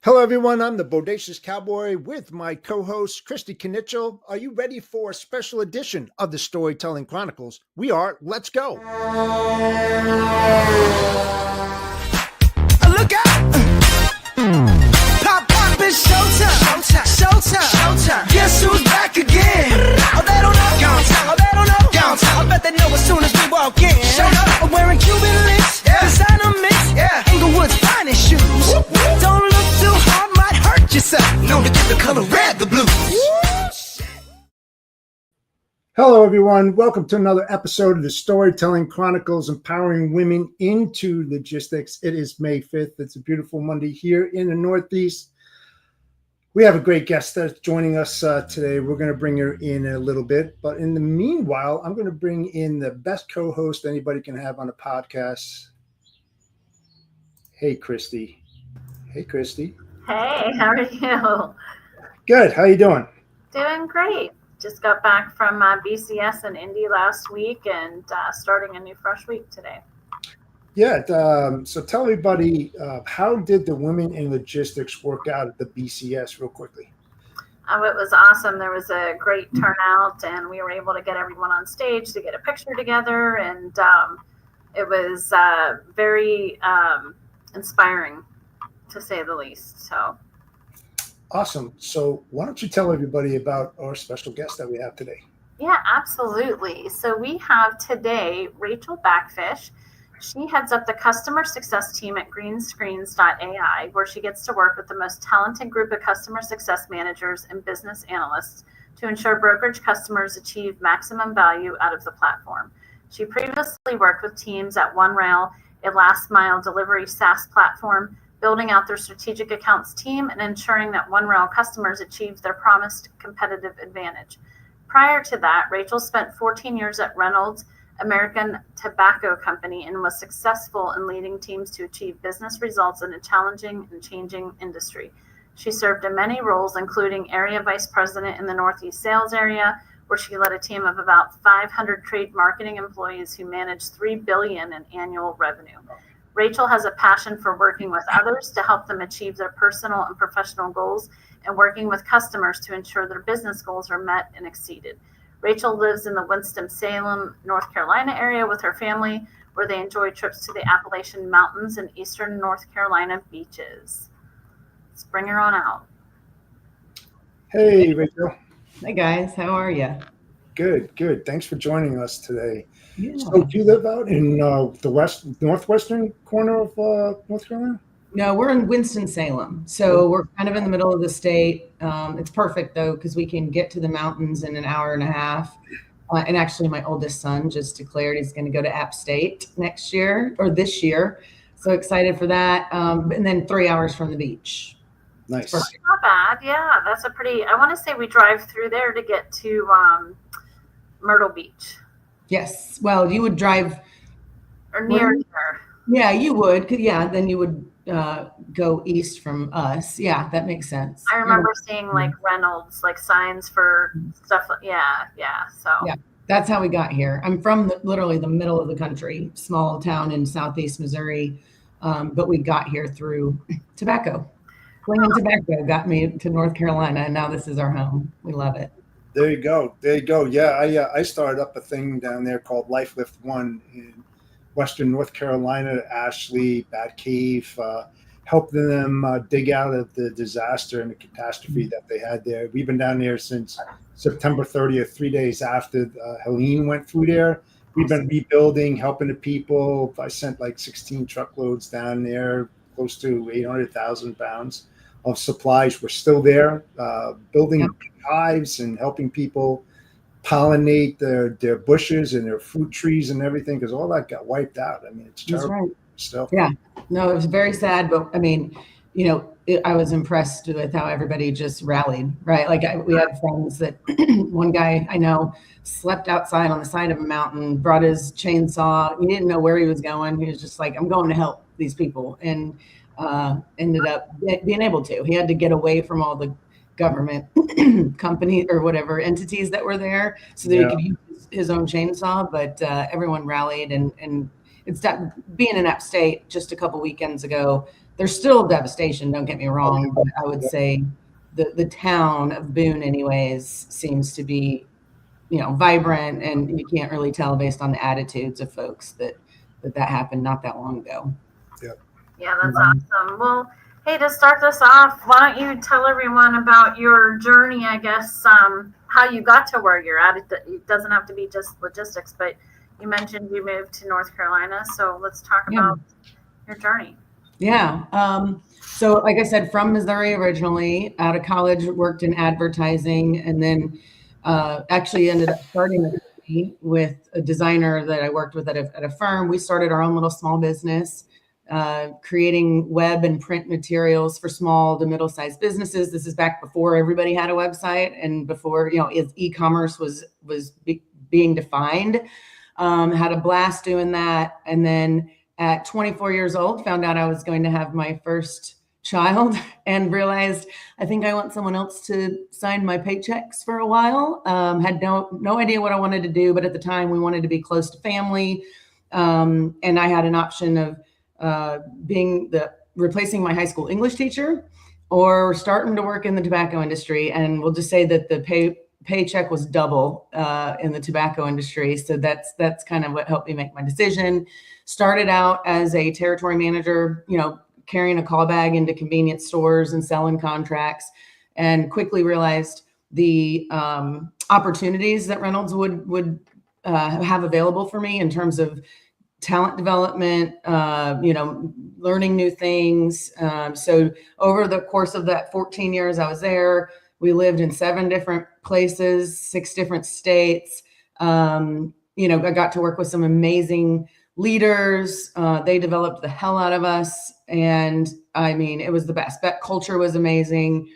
Hello, everyone. I'm the Bodacious Cowboy with my co-host, Christy Knichel. Are you ready for a special edition of the Storytelling Chronicles? We are. Let's go. Look out! Pop, it's showtime. Showtime. Guess who's back again? Oh, they don't know. Downtown. Oh, they don't know. Downtown. I bet they know as soon as we walk in. Show up. I'm wearing Cuban links. Yeah. Designer mix. Yeah. Inglewood's finest shoes. Whoop, whoop. Don't look too hard, might hurt yourself. Known to get the color red, the blues. Hello, everyone. Welcome to another episode of the Storytelling Chronicles, empowering women into logistics. It is May 5th. It's a beautiful Monday here in the Northeast. We have a great guest that's joining us today. We're going to bring her in a little bit. But in the meanwhile, I'm going to bring in the best co-host anybody can have on a podcast. Hey, Christy. Hey, Christy. Hey, how are you? Good. How you doing? Doing great. Just got back from BCS in Indy last week and starting a new fresh week today. Yeah. So tell everybody, how did the Women in Logistics work out at the BCS real quickly? It was awesome. There was a great turnout and we were able to get everyone on stage to get a picture together. And it was very inspiring, to say the least. So. Awesome. So why don't you tell everybody about our special guest that we have today? Yeah, absolutely. So we have today Rachel Backfisch. She heads up the customer success team at greenscreens.ai, where she gets to work with the most talented group of customer success managers and business analysts to ensure brokerage customers achieve maximum value out of the platform. She previously worked with teams at OneRail, a last mile delivery SaaS platform, building out their strategic accounts team and ensuring that OneRail customers achieve their promised competitive advantage. Prior to that, Rachel spent 14 years at Reynolds American Tobacco Company and was successful in leading teams to achieve business results in a challenging and changing industry. She served in many roles, including Area Vice President in the Northeast Sales Area, where she led a team of about 500 trade marketing employees who managed $3 billion in annual revenue. Rachel has a passion for working with others to help them achieve their personal and professional goals and working with customers to ensure their business goals are met and exceeded. Rachel lives in the Winston-Salem, North Carolina area with her family, where they enjoy trips to the Appalachian Mountains and eastern North Carolina beaches. Let's bring her on out. Hey, Rachel. Hi, guys. How are you? Good. Thanks for joining us today. Yeah. So do you live out in the northwestern corner of North Carolina? No, we're in Winston-Salem. So we're kind of in the middle of the state. It's perfect, though, because we can get to the mountains in an hour and a half. And actually, my oldest son just declared he's going to go to App State next year or this year. So excited for that. And then 3 hours from the beach. Nice. Not bad. Yeah, that's a pretty, I want to say we drive through there to get to Myrtle Beach. Yes. Well, you would drive. Or near there. Yeah, you would. Yeah, then you would go east from us. Yeah, that makes sense. I remember seeing like Reynolds, like signs for stuff. Yeah. So yeah, that's how we got here. I'm from literally the middle of the country, small town in southeast Missouri, but we got here through tobacco. Flinging tobacco got me to North Carolina, and now this is our home. We love it. There you go. Yeah, I started up a thing down there called Life Lift One in Western North Carolina, Ashley, Bat Cave, helping them dig out of the disaster and the catastrophe that they had there. We've been down there since September 30th, 3 days after Helene went through there. We've been rebuilding, helping the people. I sent like 16 truckloads down there, close to 800,000 pounds of supplies. We're still there, building hives and helping people pollinate their bushes and their fruit trees and everything, because all that got wiped out. I mean, it's terrible. Right. Still. Yeah, no, it was very sad, but I mean, I was impressed with how everybody just rallied, right? Like we had friends that one guy I know slept outside on the side of a mountain, brought his chainsaw. He didn't know where he was going. He was just like, I'm going to help these people, and ended up being able to. He had to get away from all the government company or whatever entities that were there so that he could use his own chainsaw, but everyone rallied, and being in upstate just a couple weekends ago, there's still devastation, don't get me wrong, but I would say the town of Boone anyways seems to be, vibrant, and you can't really tell based on the attitudes of folks that happened not that long ago. Yeah, that's awesome. Well, hey, to start this off, why don't you tell everyone about your journey, I guess, how you got to where you're at. It doesn't have to be just logistics, but you mentioned you moved to North Carolina, so let's talk about your journey. Yeah. So like I said, from Missouri originally, out of college, worked in advertising, and then actually ended up starting a company with a designer that I worked with at a firm. We started our own little small business, creating web and print materials for small to middle-sized businesses. This is back before everybody had a website and before, e-commerce was being defined. Had a blast doing that. And then at 24 years old, found out I was going to have my first child and realized I think I want someone else to sign my paychecks for a while. Had no idea what I wanted to do, but at the time we wanted to be close to family. And I had an option of replacing my high school English teacher or starting to work in the tobacco industry. And we'll just say that the paycheck was double in the tobacco industry. So that's kind of what helped me make my decision. Started out as a territory manager, carrying a call bag into convenience stores and selling contracts, and quickly realized the opportunities that Reynolds would have available for me in terms of talent development, learning new things. So over the course of that 14 years I was there, we lived in 7 different places, 6 different states. I got to work with some amazing leaders. They developed the hell out of us. And I mean, it was the best. That culture was amazing.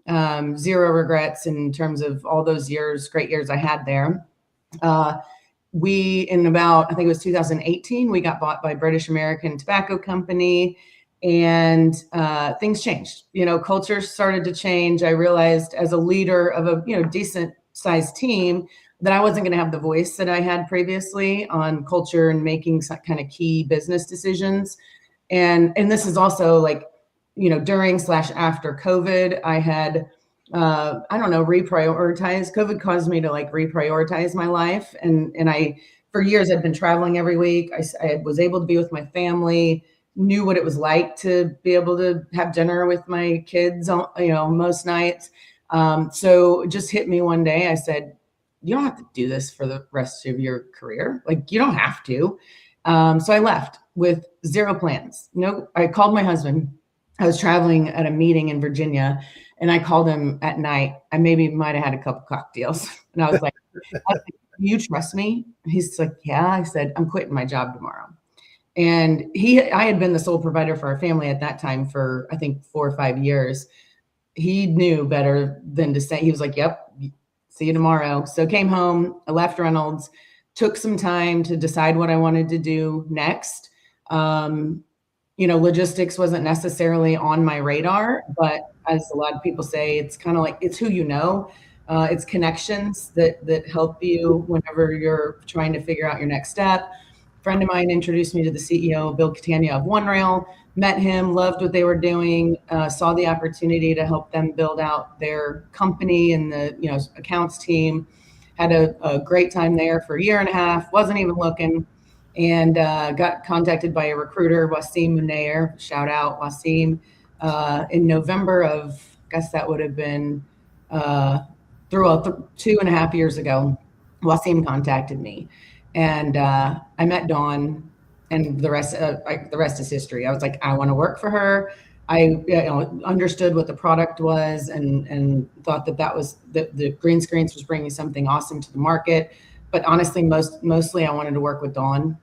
0 regrets in terms of all those great years I had there. In about, I think it was 2018, we got bought by British American Tobacco Company, and things changed. Culture started to change. I realized as a leader of a decent sized team that I wasn't going to have the voice that I had previously on culture and making some kind of key business decisions. And this is also during/after COVID, I had reprioritize. COVID caused me to reprioritize my life. And I, for years, I'd been traveling every week. I was able to be with my family, knew what it was like to be able to have dinner with my kids, most nights. So it just hit me one day. I said, you don't have to do this for the rest of your career. You don't have to. So I left with 0 plans. I called my husband. I was traveling at a meeting in Virginia, and I called him at night. I maybe might have had a couple cocktails. And I was like, do you trust me? He's like, yeah. I said, I'm quitting my job tomorrow. And I had been the sole provider for our family at that time for, I think, 4 or 5 years. He knew better than to say. He was like, yep, see you tomorrow. So came home, I left Reynolds, took some time to decide what I wanted to do next. Logistics wasn't necessarily on my radar, but as a lot of people say, it's kind of it's who you know. It's connections that help you whenever you're trying to figure out your next step. A friend of mine introduced me to the CEO, Bill Catania of OneRail, met him, loved what they were doing, saw the opportunity to help them build out their company and the accounts team. Had a great time there for 1.5 years, wasn't even looking. And got contacted by a recruiter, Wasim Munayer, shout out Wasim, in November of, I guess that would have been 2.5 years ago. Wasim contacted me, and I met Dawn, and the rest is history. I was like, I want to work for her. I understood what the product was and thought that was the Green Screens was bringing something awesome to the market. But honestly, mostly I wanted to work with Dawn.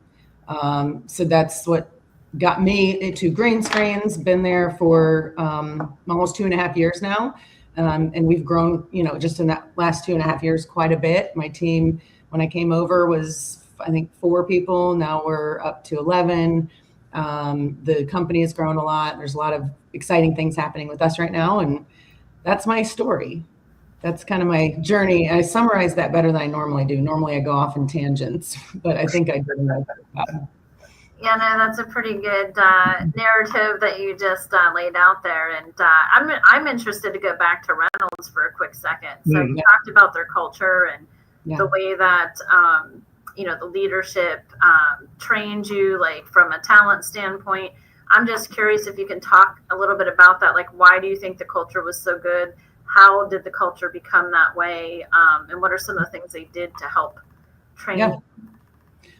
So that's what got me into Green Screens. Been there for almost 2.5 years now. And we've grown, just in that last 2.5 years, quite a bit. My team, when I came over, was, I think, 4 people. Now we're up to 11. The company has grown a lot. There's a lot of exciting things happening with us right now. And that's my story. That's kind of my journey. I summarize that better than I normally do. Normally I go off in tangents, but I think I did a better job. Yeah, no, that's a pretty good narrative that you just laid out there, and I'm interested to go back to Reynolds for a quick second. So you talked about their culture and the way that the leadership trained you, like from a talent standpoint. I'm just curious if you can talk a little bit about that. Like, why do you think the culture was so good? How did the culture become that way? And what are some of the things they did to help train you?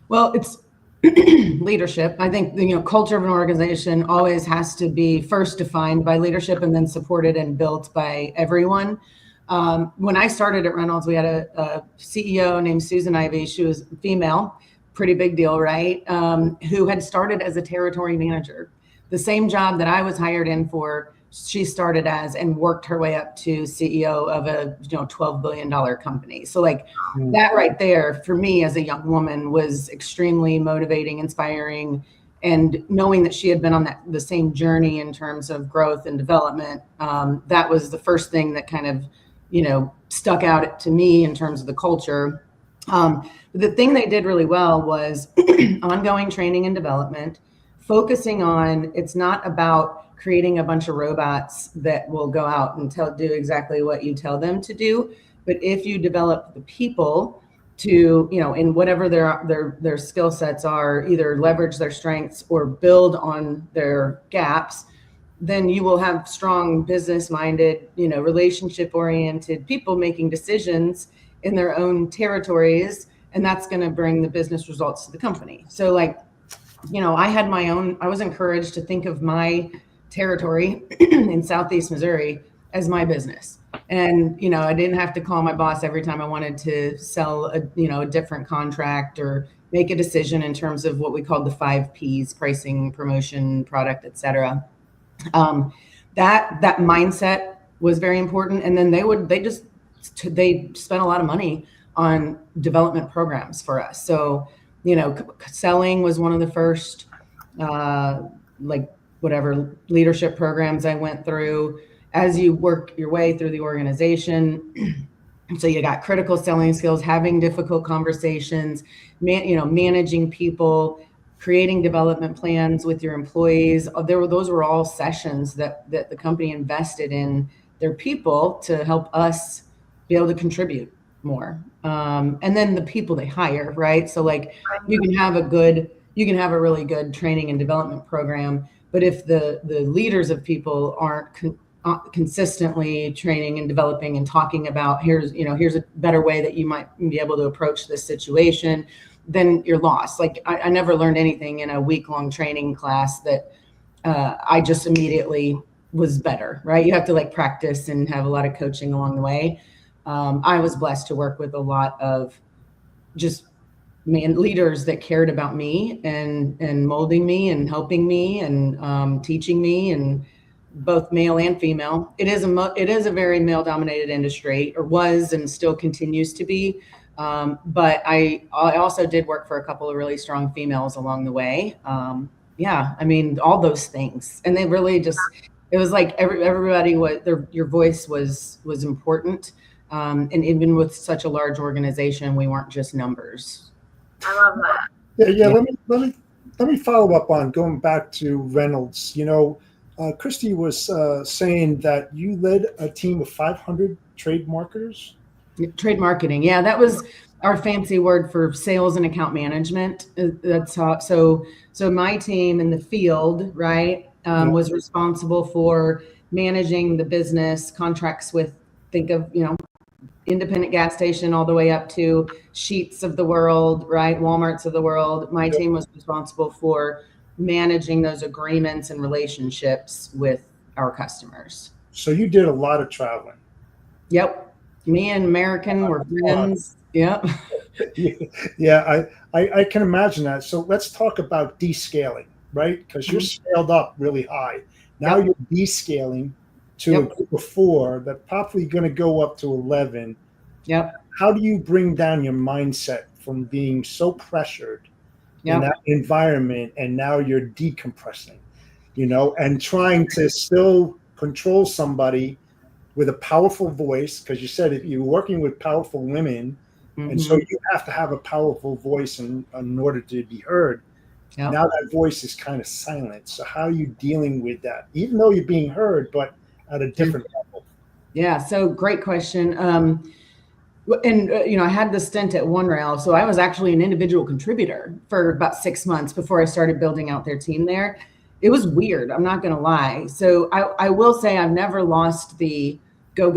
Well, it's leadership. I think culture of an organization always has to be first defined by leadership and then supported and built by everyone. When I started at Reynolds, we had a CEO named Susan Ivey. She was female, pretty big deal, right? Who had started as a territory manager, the same job that I was hired in for. She started as and worked her way up to CEO of a $12 billion company. So like that right there for me as a young woman was extremely motivating, inspiring, and knowing that she had been on the same journey in terms of growth and development. That was the first thing that kind of stuck out to me in terms of the culture. The thing they did really well was ongoing training and development, focusing on, it's not about creating a bunch of robots that will go out and do exactly what you tell them to do. But if you develop the people to, in whatever their skill sets are, either leverage their strengths or build on their gaps, then you will have strong business-minded, relationship-oriented people making decisions in their own territories, and that's going to bring the business results to the company. So like, I was encouraged to think of my territory in Southeast Missouri as my business. And, I didn't have to call my boss every time I wanted to sell a different contract or make a decision in terms of what we called the 5 Ps: pricing, promotion, product, et cetera. That mindset was very important. And then they spent a lot of money on development programs for us. So, selling was one of the first, leadership programs I went through as you work your way through the organization. So you got critical selling skills, having difficult conversations, managing people, creating development plans with your employees. Those were all sessions that the company invested in their people to help us be able to contribute more. And then the people they hire, right? So like you can have a really good training and development program, but if the leaders of people aren't consistently training and developing and talking about here's a better way that you might be able to approach this situation, then you're lost. Like I never learned anything in a week-long training class that I just immediately was better, right? You have to practice and have a lot of coaching along the way. I was blessed to work with a lot of just leaders that cared about me and molding me and helping me and teaching me, and both male and female. It is a very male-dominated industry, or was and still continues to be. But I also did work for a couple of really strong females along the way. All those things, and they really it was like everybody your voice was important. And even with such a large organization, we weren't just numbers. I love that. Yeah. Let me follow up on going back to Reynolds. Christy was saying that you led a team of 500 trade marketers. Trade marketing, yeah, that was our fancy word for sales and account management. That's how. So my team in the field, right, was responsible for managing the business contracts with. Think of independent gas station all the way up to Sheets of the world, right? Walmarts of the world. My team was responsible for managing those agreements and relationships with our customers. So you did a lot of traveling. Yep. Me and American were friends. Yep. Yeah, I can imagine that. So let's talk about descaling, right? Because you're scaled up really high. Now you're descaling to a group of 4 that probably going to go up to 11. Yep. How do you bring down your mindset from being so pressured in that environment, and now you're decompressing, and trying to still control somebody with a powerful voice? Because you said if you're working with powerful women, and so you have to have a powerful voice in order to be heard. Yep. Now that voice is kind of silent. So how are you dealing with that? Even though you're being heard, but at a different level. Yeah. So great question. And I had the stint at OneRail, so I was actually an individual contributor for about 6 months before I started building out their team there. It was weird, I'm not going to lie. So I will say I've never lost the go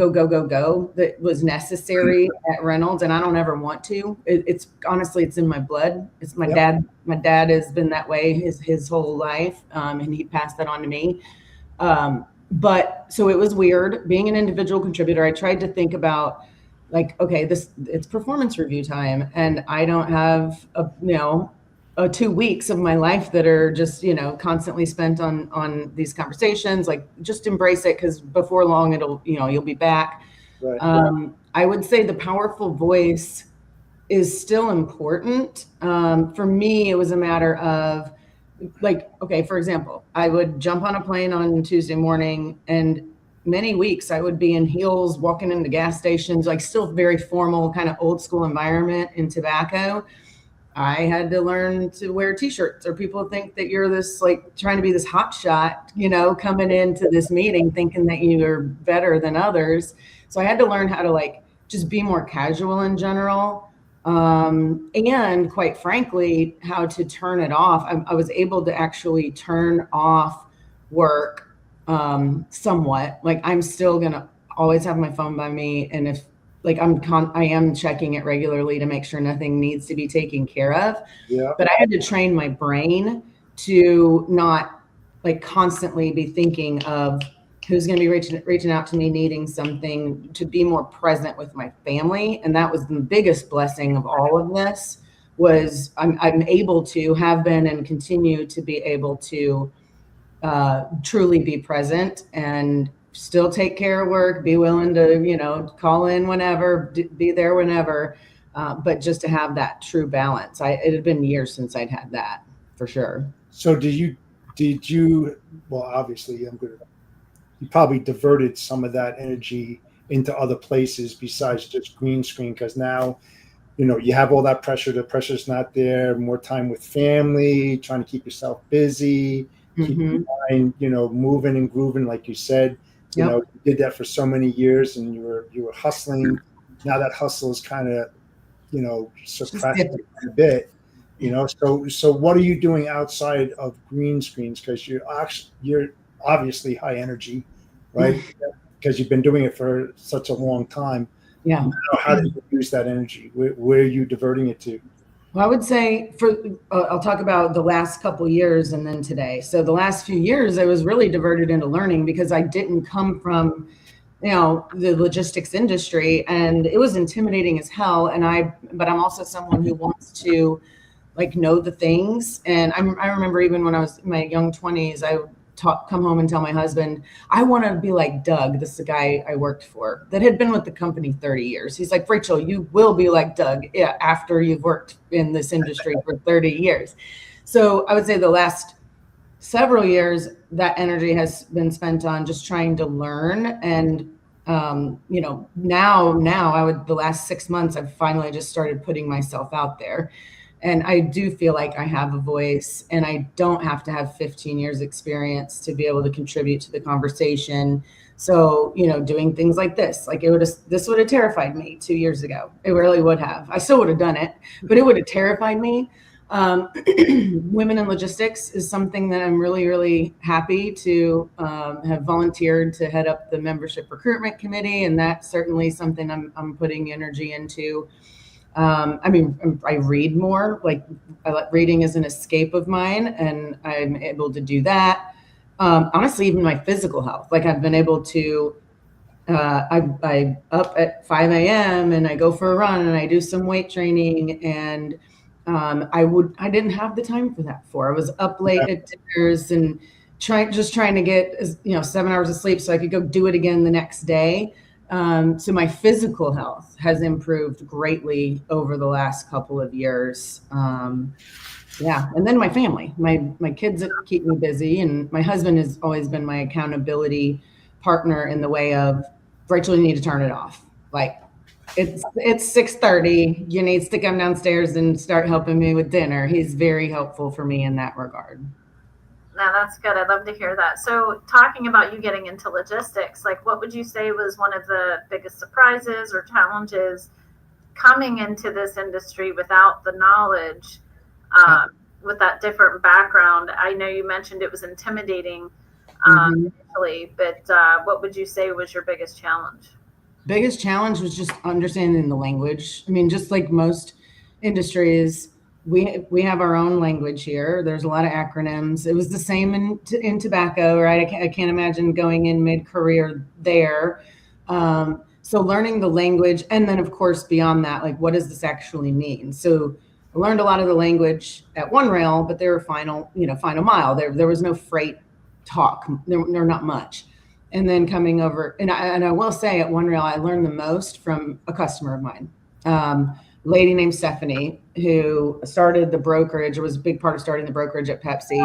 that was necessary at Reynolds, and I don't ever want to. It's honestly, it's in my blood. It's my dad. My dad has been that way his whole life, and he passed that on to me. But so it was weird being an individual contributor. I tried to think about, like, okay, it's performance review time, and I don't have 2 weeks of my life that are just constantly spent on these conversations. Like, just embrace it, because before long you'll be back. Right. I would say the powerful voice is still important. For me, it was a matter of, like, okay, for example, I would jump on a plane on Tuesday morning, and many weeks I would be in heels walking into gas stations, like still very formal, kind of old school environment in tobacco. I had to learn to wear t-shirts, or people think that you're this, like, trying to be this hot shot, coming into this meeting thinking that you're better than others. So I had to learn how to, like, just be more casual in general. And quite frankly, how to turn it off. I was able to actually turn off work somewhat. Like, I'm still gonna always have my phone by me, and if, like, I am checking it regularly to make sure nothing needs to be taken care of. Yeah. But I had to train my brain to not, like, constantly be thinking of who's going to be reaching out to me, needing something, to be more present with my family. And that was the biggest blessing of all of this, was I'm able to have been and continue to be able to truly be present and still take care of work, be willing to, call in whenever, be there whenever, but just to have that true balance. It had been years since I'd had that, for sure. So did you, well, obviously you probably diverted some of that energy into other places besides just green screen, because now, you have all that pressure. The pressure's not there. More time with family, trying to keep yourself busy, keep your mind, moving and grooving, like you said. You did that for so many years, and you were hustling. Now that hustle is kind of, suppressed a bit. So what are you doing outside of green screens? Because you're obviously high energy, right? Because you've been doing it for such a long time. Yeah. How do you use that energy? Where are you diverting it to? Well, I would say I'll talk about the last couple years and then today. So the last few years, I was really diverted into learning, because I didn't come from, the logistics industry, and it was intimidating as hell. But I'm also someone who wants to, like, know the things. And I remember even when I was in my young 20s, I would come home and tell my husband, I want to be like Doug. This is the guy I worked for that had been with the company 30 years. He's like, Rachel, you will be like Doug after you've worked in this industry for 30 years. So I would say the last several years, that energy has been spent on just trying to learn. And, now the last 6 months, I've finally just started putting myself out there. And I do feel like I have a voice, and I don't have to have 15 years experience to be able to contribute to the conversation. So, doing things like this, like, this would have terrified me 2 years ago. It really would have. I still would have done it, but it would have terrified me. Women in logistics is something that I'm really, really happy to have volunteered to head up the membership recruitment committee. And that's certainly something I'm putting energy into. I read more. Like, reading is an escape of mine, and I'm able to do that. Honestly, even my physical health, like, I've been able to, I up at 5 a.m. and I go for a run and I do some weight training, and I didn't have the time for that before. I was up late at dinners and trying to get 7 hours of sleep so I could go do it again the next day. So my physical health has improved greatly over the last couple of years. And then my family, my kids keep me busy, and my husband has always been my accountability partner in the way of, Rachel, you need to turn it off. Like, it's 6:30. You needs to come downstairs and start helping me with dinner. He's very helpful for me in that regard. No, that's good. I'd love to hear that. So talking about you getting into logistics, like what would you say was one of the biggest surprises or challenges coming into this industry without the knowledge, with that different background? I know you mentioned it was intimidating initially, but what would you say was your biggest challenge? Biggest challenge was just understanding the language. I mean, just like most industries, we have our own language here. There's a lot of acronyms. It was the same in tobacco, right? I can't imagine going in mid-career there. So learning the language, and then of course beyond that, like what does this actually mean? So I learned a lot of the language at One Rail, but they were final mile. There was no freight talk. There not much. And then coming over, and I will say at One Rail, I learned the most from a customer of mine, lady named Stephanie, who started the brokerage. It was a big part of starting the brokerage at Pepsi,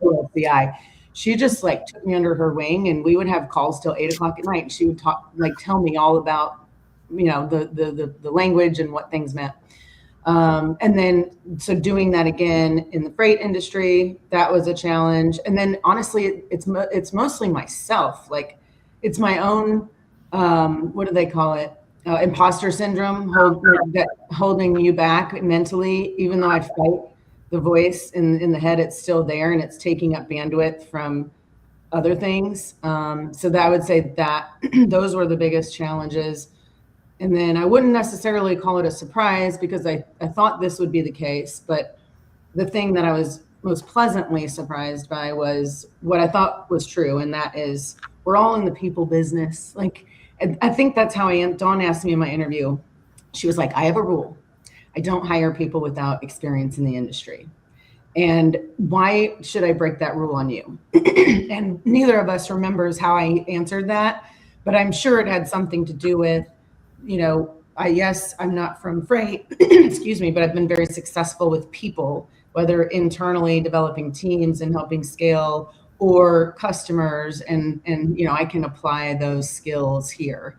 PLCI. She just like took me under her wing, and we would have calls till 8 o'clock at night. And she would tell me all about, the language and what things meant. And then, so doing that again in the freight industry, that was a challenge. And then honestly, it's mostly myself. Like it's my own, what do they call it? Imposter syndrome, holding you back mentally, even though I fight the voice in the head, it's still there and it's taking up bandwidth from other things. So that I would say that those were the biggest challenges. And then I wouldn't necessarily call it a surprise because I thought this would be the case. But the thing that I was most pleasantly surprised by was what I thought was true. And that is we're all in the people business. Like, I think that's how I am. Dawn asked me in my interview, she was like, I have a rule. I don't hire people without experience in the industry. And why should I break that rule on you? And neither of us remembers how I answered that, but I'm sure it had something to do with, I'm not from freight, excuse me, but I've been very successful with people, whether internally developing teams and helping scale or customers. And I can apply those skills here.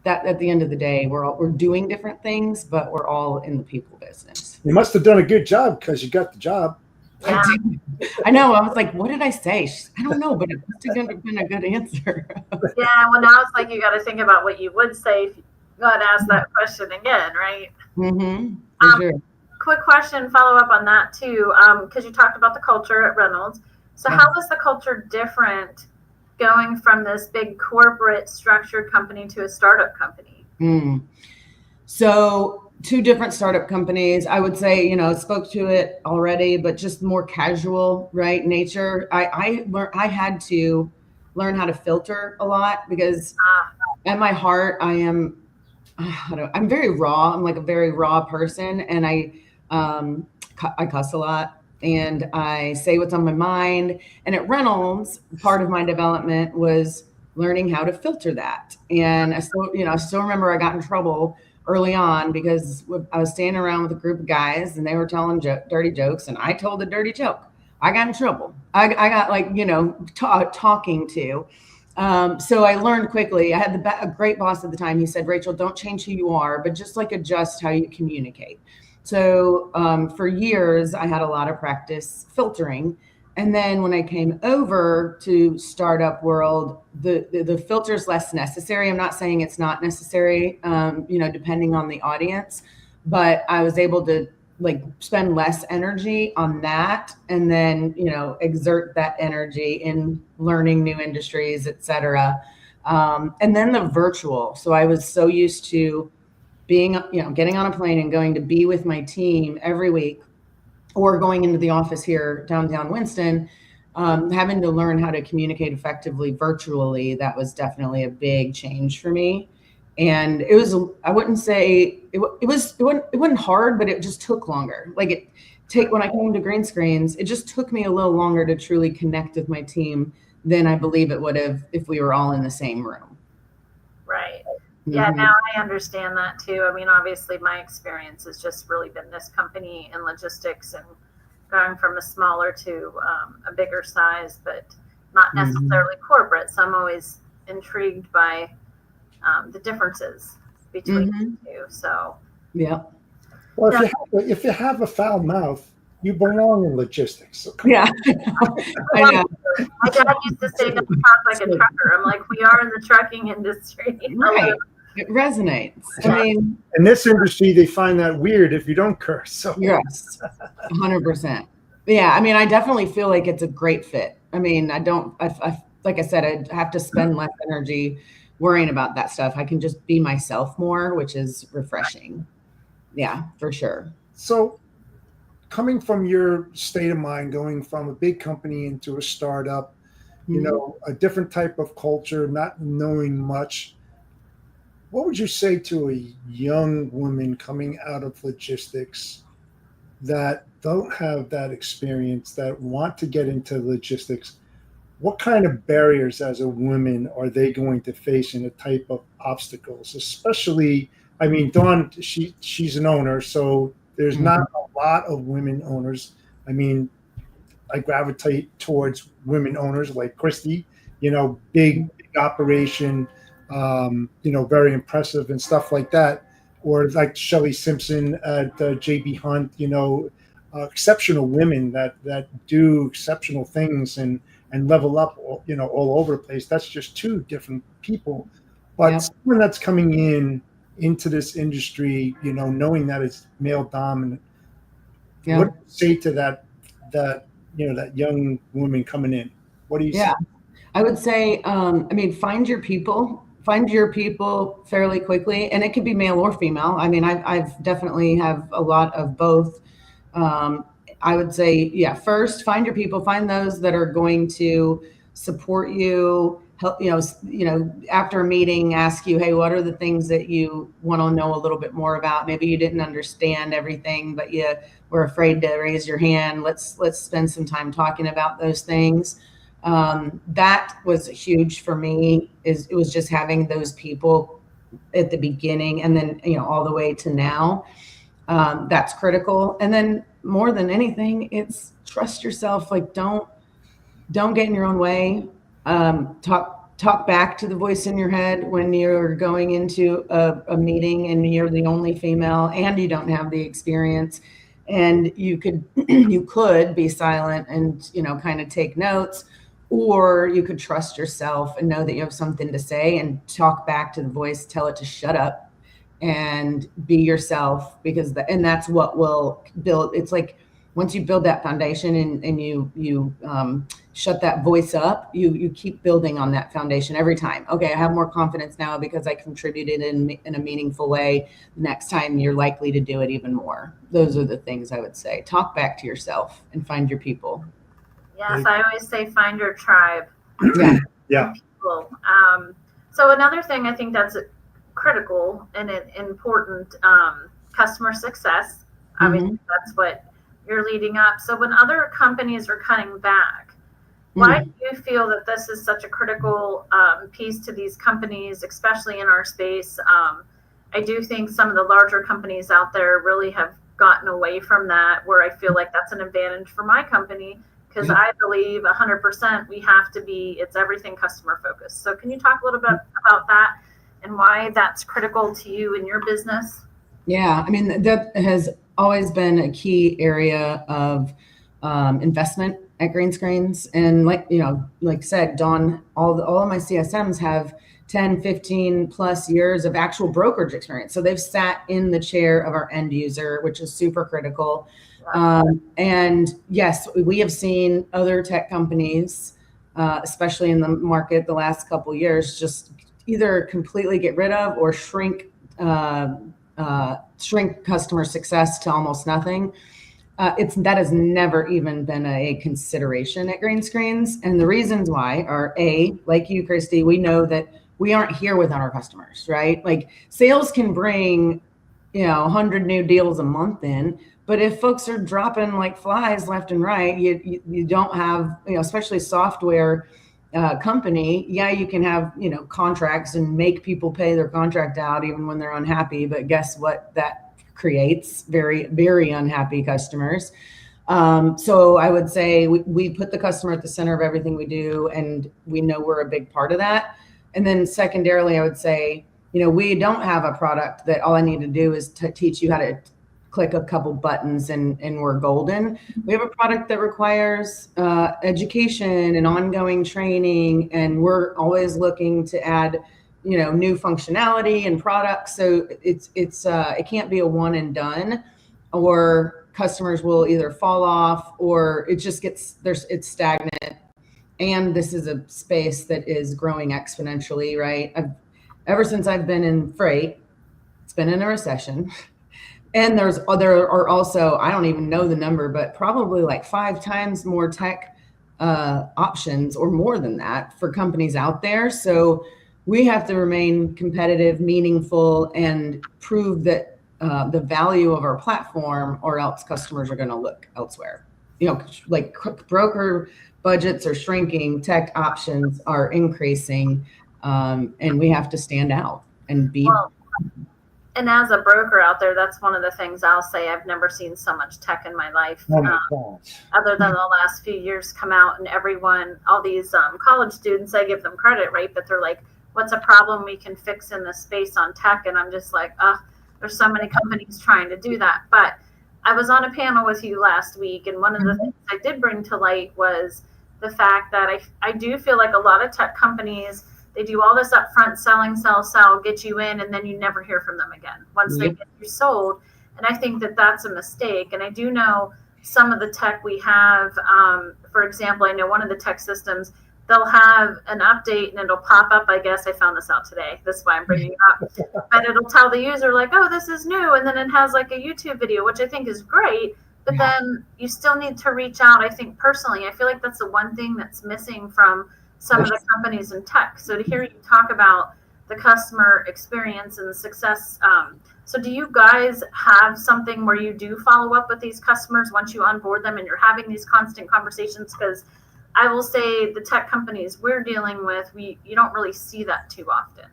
That at the end of the day, we're doing different things, but we're all in the people business. You must have done a good job because you got the job. Yeah. I know. I was like, what did I say? I don't know, but it must have been a good answer. Yeah. Well, now it's like you got to think about what you would say if you got to ask that question again, right? Mm-hmm. Sure. Quick question, follow up on that too, because you talked about the culture at Reynolds. So how was the culture different going from this big corporate structured company to a startup company? So 2 different startup companies. I would say, spoke to it already, but just more casual, right? Nature. I had to learn how to filter a lot because at my heart, I'm very raw. I'm like a very raw person, and I cuss a lot. And I say what's on my mind. And at Reynolds, part of my development was learning how to filter that. And I still remember I got in trouble early on because I was standing around with a group of guys and they were telling dirty jokes, and I told a dirty joke. I got in trouble. I got talking to. So I learned quickly. I had a great boss at the time. He said, Rachel, don't change who you are, but just adjust how you communicate. So for years, I had a lot of practice filtering. And then when I came over to startup world, the filter's less necessary. I'm not saying it's not necessary, depending on the audience, but I was able to spend less energy on that and then, exert that energy in learning new industries, et cetera. And then the virtual. So I was so used to being, getting on a plane and going to be with my team every week, or going into the office here downtown Winston, having to learn how to communicate effectively virtually. That was definitely a big change for me. And it was, I wouldn't say it wasn't hard, but it just took longer. When I came to green screens, it just took me a little longer to truly connect with my team than I believe it would have if we were all in the same room. Right. Yeah, now I understand that too. I mean, obviously my experience has just really been this company in logistics and going from a smaller to a bigger size, but not necessarily corporate. So I'm always intrigued by the differences. between the two. So Yeah. Well, if you have a foul mouth, you belong in logistics. So come Yeah. I know. my dad used to say, "Don't talk like a trucker." I'm like, we are in the trucking industry. Right. It resonates. I mean, in this industry, they find that weird if you don't curse. So yes, 100%. Yeah. I mean, I definitely feel like it's a great fit. I mean, like I said, I have to spend less energy worrying about that stuff. I can just be myself more, which is refreshing. Yeah, for sure. So coming from your state of mind, going from a big company into a startup, a different type of culture, not knowing much, what would you say to a young woman coming out of logistics that don't have that experience, that want to get into logistics? What kind of barriers as a woman are they going to face in a type of obstacles? Especially, I mean, Dawn, she's an owner, so there's not a lot of women owners. I mean, I gravitate towards women owners like Christy, big operation, very impressive and stuff like that. Or like Shelley Simpson at JB Hunt, exceptional women that do exceptional things and level up, all over the place. That's just two different people. But someone that's coming into this industry, knowing that it's male dominant, what do you say to that young woman coming in? What do you say? I would say, I mean, find your people fairly quickly, and it could be male or female. I mean, I've definitely have a lot of both. I would say, first find your people, find those that are going to support you, help, after a meeting, ask you, hey, what are the things that you want to know a little bit more about? Maybe you didn't understand everything, but you were afraid to raise your hand. Let's spend some time talking about those things. That was huge for me. It was just having those people at the beginning, and then, all the way to now. That's critical. And then more than anything, it's trust yourself. Like, don't get in your own way. Talk back to the voice in your head when you're going into a meeting and you're the only female and you don't have the experience, and you could be silent and, kind of take notes, or you could trust yourself and know that you have something to say and talk back to the voice, tell it to shut up and be yourself, because that's what will build. It's like, once you build that foundation and you shut that voice up, you keep building on that foundation every time. Okay, I have more confidence now because I contributed in a meaningful way. Next time you're likely to do it even more. Those are the things I would say. Talk back to yourself and find your people. Yes, I always say find your tribe. Yeah. People. So another thing I think that's critical and important, customer success. I mean, that's what you're leading up. So when other companies are cutting back, why do you feel that this is such a critical piece to these companies, especially in our space? I do think some of the larger companies out there really have gotten away from that, where I feel like that's an advantage for my company, because I believe 100% it's everything customer focused. So can you talk a little bit about that and why that's critical to you in your business? Yeah, I mean, that has always been a key area of investment at Green Screens. And like I said, Dawn, all of my CSMs have 10, 15 plus years of actual brokerage experience. So they've sat in the chair of our end user, which is super critical. And yes, we have seen other tech companies, especially in the market the last couple of years, just either completely get rid of or shrink customer success to almost nothing. That has never even been a consideration at Green Screens. And the reasons why are, like you, Christy, we know that we aren't here without our customers, right? Like, sales can bring, 100 new deals a month in, but if folks are dropping like flies left and right, you don't have, especially software company. Yeah, you can have, contracts and make people pay their contract out even when they're unhappy. But guess what? That creates very, very unhappy customers. So I would say we put the customer at the center of everything we do, and we know we're a big part of that. And then secondarily, I would say we don't have a product that all I need to do is teach you how to click a couple buttons and we're golden. We have a product that requires education and ongoing training, and we're always looking to add, new functionality and products. So it can't be a one and done, or customers will either fall off or it just it's stagnant. And this is a space that is growing exponentially, right? Ever since I've been in freight, it's been in a recession. And there are also, I don't even know the number, but probably like 5 times more tech options or more than that for companies out there. So we have to remain competitive, meaningful, and prove that the value of our platform, or else customers are going to look elsewhere. Like broker budgets are shrinking, tech options are increasing, and we have to stand out and be. And as a broker out there, that's one of the things I'll say. I've never seen so much tech in my life, other than the last few years come out, and all these college students, I give them credit, right? But they're like, what's a problem we can fix in this space on tech? And I'm just like, there's so many companies trying to do that. But I was on a panel with you last week, and one of the things I did bring to light was the fact that I do feel like a lot of tech companies, they do all this upfront selling, sell, get you in, and then you never hear from them again once they get you sold. And I think that that's a mistake. And I do know some of the tech we have, for example, I know one of the tech systems, they'll have an update and it'll pop up. I guess I found this out today. This is why I'm bringing it up. But it'll tell the user like, oh, this is new. And then it has like a YouTube video, which I think is great. But then you still need to reach out. I think personally, I feel like that's the one thing that's missing from some of the companies in tech. So to hear you talk about the customer experience and the success. So do you guys have something where you do follow up with these customers once you onboard them and you're having these constant conversations? Because I will say the tech companies we're dealing with, you don't really see that too often.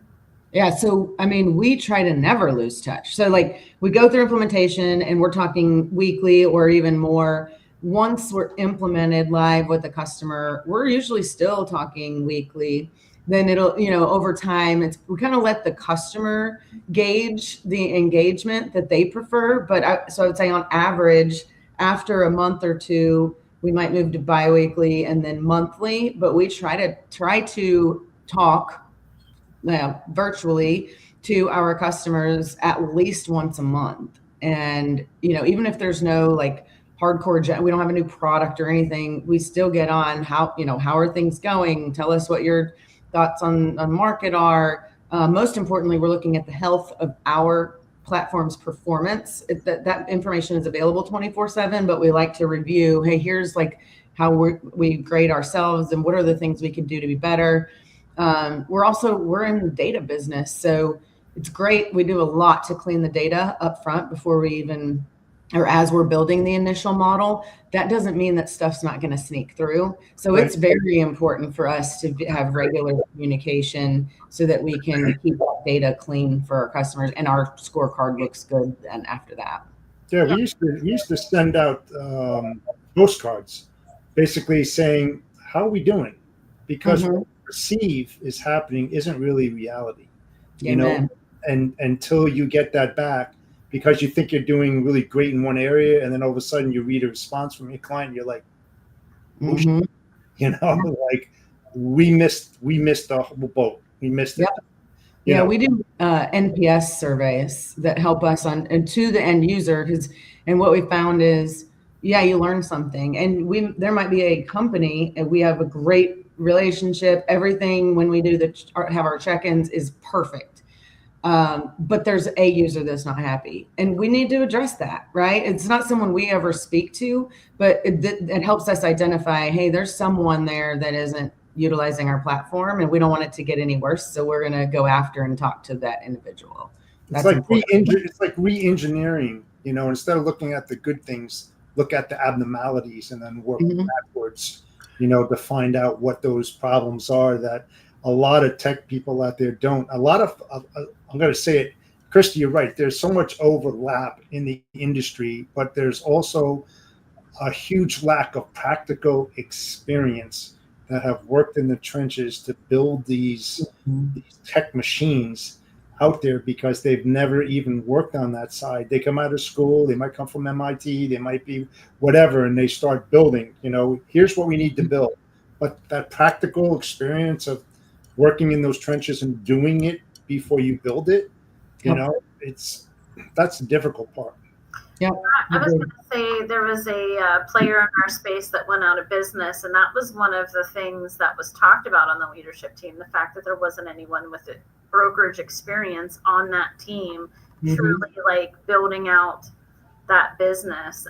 Yeah. So, I mean, we try to never lose touch. So like we go through implementation and we're talking weekly or even more. Once we're implemented live with the customer, we're usually still talking weekly. Then it'll, over time, we kind of let the customer gauge the engagement that they prefer. But so I would say on average, after a month or two, we might move to biweekly and then monthly. But we try to talk virtually to our customers at least once a month. And, even if there's no like hardcore, we don't have a new product or anything, we still get on how are things going? Tell us what your thoughts on market are. Most importantly, we're looking at the health of our platform's performance. That information is available 24/7, but we like to review, hey, here's like how we grade ourselves and what are the things we can do to be better. We're in the data business, so it's great. We do a lot to clean the data up front before we even, or as we're building the initial model. That doesn't mean that stuff's not going to sneak through. So It's very important for us to have regular communication so that we can keep data clean for our customers and our scorecard looks good. And after that. Yeah, we used to send out postcards basically saying, how are we doing? Because what we perceive is happening isn't really reality, and until you get that back, because you think you're doing really great in one area, and then all of a sudden you read a response from your client, you're like, like we missed the whole boat. We missed it. Yeah, we do NPS surveys that help us and to the end user. And what we found is, you learn something. And there might be a company and we have a great relationship. Everything when we do have our check-ins is perfect. But there's a user that's not happy, and we need to address that, right? It's not someone we ever speak to, but it helps us identify, hey, there's someone there that isn't utilizing our platform, and we don't want it to get any worse. So we're going to go after and talk to that individual. It's like re-engineering, instead of looking at the good things, look at the abnormalities and then work backwards, to find out what those problems are that a lot of tech people out there don't. I'm going to say it, Christy, you're right. There's so much overlap in the industry, but there's also a huge lack of practical experience that have worked in the trenches to build these tech machines. out there because they've never even worked on that side. They come out of school, they might come from MIT, they might be whatever, and they start building, here's what we need to build. But that practical experience of working in those trenches and doing it before you build it, that's the difficult part. Yeah. I was going to say there was a player in our space that went out of business, and that was one of the things that was talked about on the leadership team, the fact that there wasn't anyone with a brokerage experience on that team, truly like building out that business.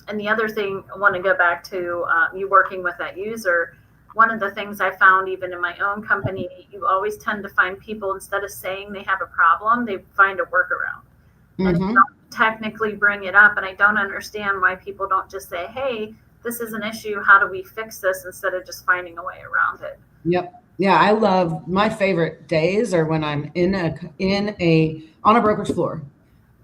And the other thing, I want to go back to you working with that user. One of the things I found even in my own company, you always tend to find people, instead of saying they have a problem, they find a workaround. And they don't technically bring it up. And I don't understand why people don't just say, hey, this is an issue. How do we fix this, instead of just finding a way around it? Yep. Yeah. I love, my favorite days are when I'm on a brokerage floor.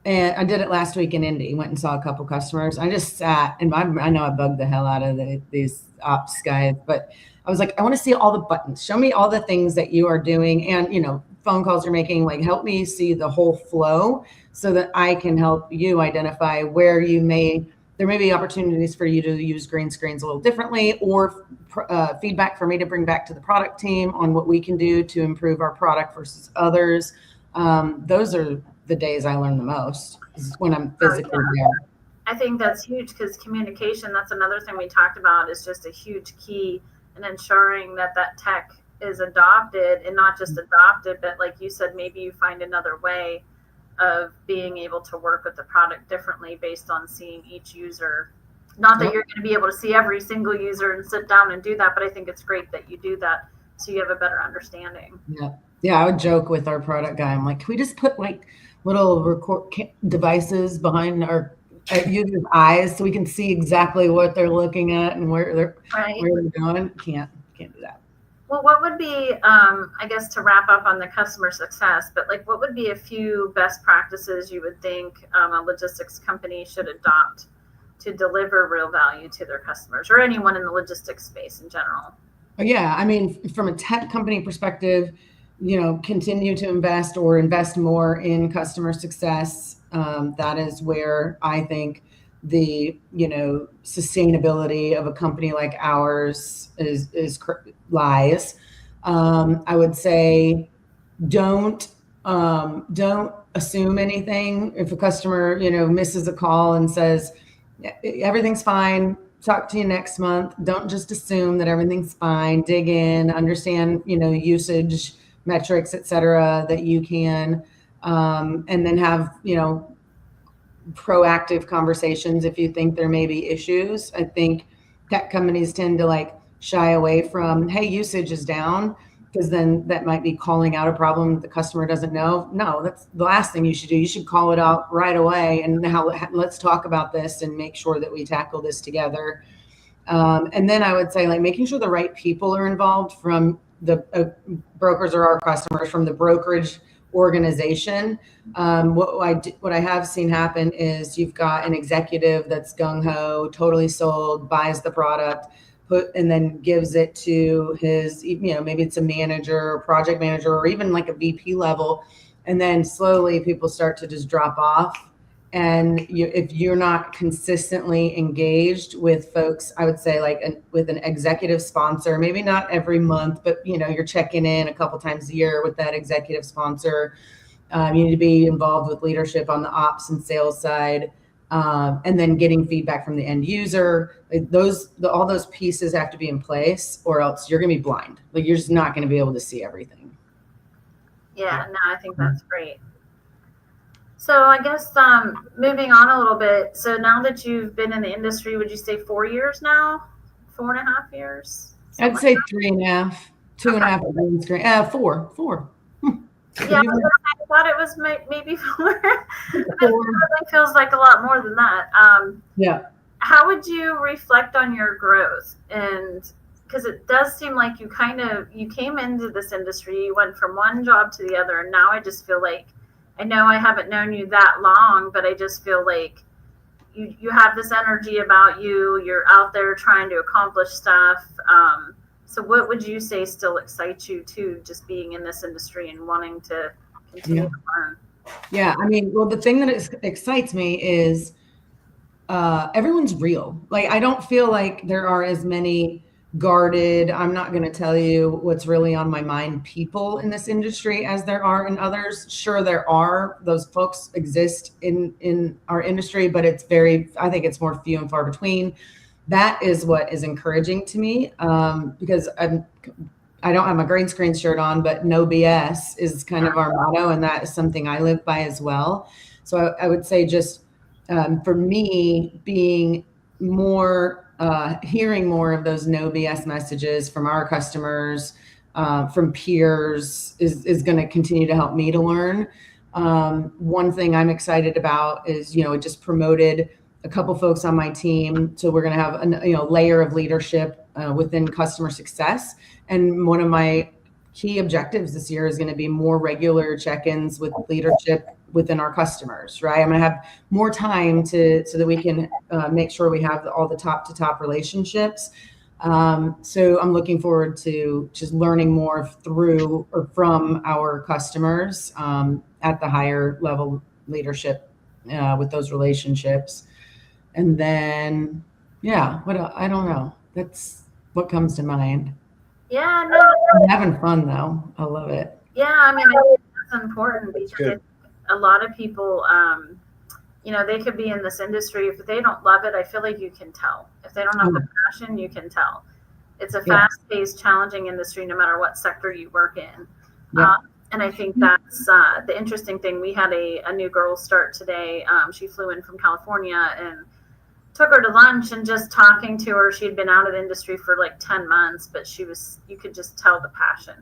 And I did it last week in Indy, went and saw a couple customers. I just sat, and I know I bugged the hell out of these ops guys, but I was like, I want to see all the buttons. Show me all the things that you are doing, and phone calls you're making. Like, help me see the whole flow so that I can help you identify where there may be opportunities for you to use green screens a little differently, or feedback for me to bring back to the product team on what we can do to improve our product versus others. Those are the days I learn the most, is when I'm physically there. I think that's huge, because communication, that's another thing we talked about, is just a huge key in ensuring that tech is adopted, and not just adopted, but like you said, maybe you find another way of being able to work with the product differently based on seeing each user. Not that you're going to be able to see every single user and sit down and do that, but I think it's great that you do that so you have a better understanding. Yeah, I would joke with our product guy. I'm like, can we just put like little record devices behind our users' eyes so we can see exactly what they're looking at and where they're going? Can't do that. Well, what would be, I guess, to wrap up on the customer success, but like, what would be a few best practices you would think a logistics company should adopt to deliver real value to their customers, or anyone in the logistics space in general? Yeah, I mean, from a tech company perspective, continue to invest more in customer success. That is where I think the sustainability of a company like ours lies. I would say don't assume anything. If a customer misses a call and says everything's fine, talk to you next month, don't just assume that everything's fine. Dig in, understand usage metrics, etc., that you can, and then have proactive conversations if you think there may be issues. I think tech companies tend to shy away from, hey, usage is down, because then that might be calling out a problem the customer doesn't know. No, that's the last thing you should do. You should call it out right away, and let's talk about this and make sure that we tackle this together. And then I would say making sure the right people are involved from the brokers or our customers, from the brokerage organization. What I have seen happen is you've got an executive that's gung-ho, totally sold, buys the product, and then gives it to his, maybe it's a manager or project manager or even a VP level. And then slowly people start to just drop off. And if you're not consistently engaged with folks, I would say with an executive sponsor, maybe not every month, but you're checking in a couple times a year with that executive sponsor. You need to be involved with leadership on the ops and sales side, and then getting feedback from the end user. All those pieces have to be in place, or else you're going to be blind. You're just not going to be able to see everything. Yeah, no, I think that's great. So I guess moving on a little bit. So now that you've been in the industry, would you say 4 years now? 4.5 years? I'd say 3.5, 2.5 green screen. 4. Yeah, I thought it was maybe 4. It really feels like a lot more than that. Yeah. How would you reflect on your growth? And because it does seem like you came into this industry, you went from one job to the other, and now I just feel like, I know I haven't known you that long, but I just feel like you have this energy about you. You're out there trying to accomplish stuff. So what would you say still excites you too, just being in this industry and wanting to continue to learn. Yeah, I mean, well, the thing that excites me is everyone's real. Like, I don't feel like there are as many guarded, I'm not going to tell you what's really on my mind people in this industry as there are in others. Sure, there are, those folks exist in our industry, but it's I think it's more few and far between. That is what is encouraging to me, because I don't have my green screen shirt on, but no BS is kind of our motto. And that is something I live by as well. So I would say just for me, being more, hearing more of those no BS messages from our customers, from peers is going to continue to help me to learn. One thing I'm excited about is, it just promoted a couple folks on my team. So we're going to have a layer of leadership within customer success. And one of my key objectives this year is going to be more regular check-ins with leadership within our customers, right? I'm going to have more time so that we can make sure we have all the top to top relationships. So I'm looking forward to just learning more through or from our customers at the higher level leadership with those relationships. And then, I don't know. That's what comes to mind. Yeah, no. I'm having fun though. I love it. Yeah, I mean, I think that's important because a lot of people, they could be in this industry. If they don't love it, I feel like you can tell. If they don't have the passion, you can tell. It's a fast-paced, challenging industry, no matter what sector you work in. Yeah. And I think that's the interesting thing. We had a new girl start today. She flew in from California and took her to lunch, and just talking to her, she'd been out of the industry for like 10 months, but you could just tell the passion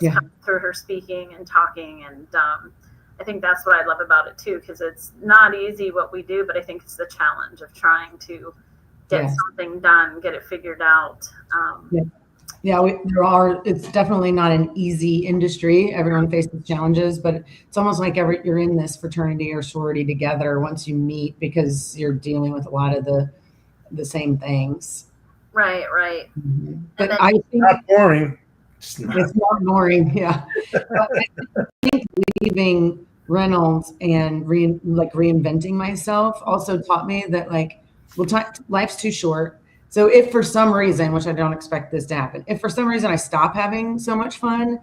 was coming through her speaking and talking. And I think that's what I love about it too, because it's not easy what we do, but I think it's the challenge of trying to get something done, get it figured out. It's definitely not an easy industry. Everyone faces challenges, but it's almost like you're in this fraternity or sorority together once you meet, because you're dealing with a lot of the same things. Right. Mm-hmm. But I think it's not boring. It's not boring. Yeah. But I think leaving Reynolds and reinventing myself also taught me that life's too short. So if for some reason, which I don't expect this to happen, if for some reason I stop having so much fun,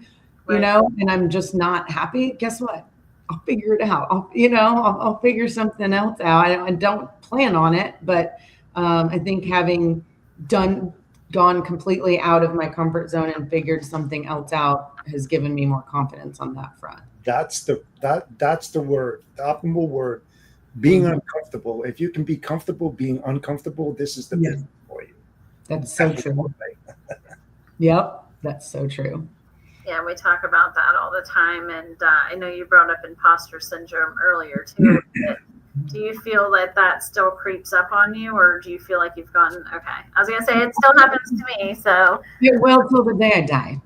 and I'm just not happy, guess what? I'll figure it out. I'll figure something else out. I don't plan on it, but I think having gone completely out of my comfort zone and figured something else out has given me more confidence on that front. That's the word, the optimal word. Being uncomfortable. If you can be comfortable being uncomfortable, this is the business for you. That's so true. Yep, that's so true. Yeah, we talk about that all the time. And I know you brought up imposter syndrome earlier too. Do you feel that still creeps up on you, or do you feel like you've gotten okay? I was gonna say it still happens to me. So it will till the day I die.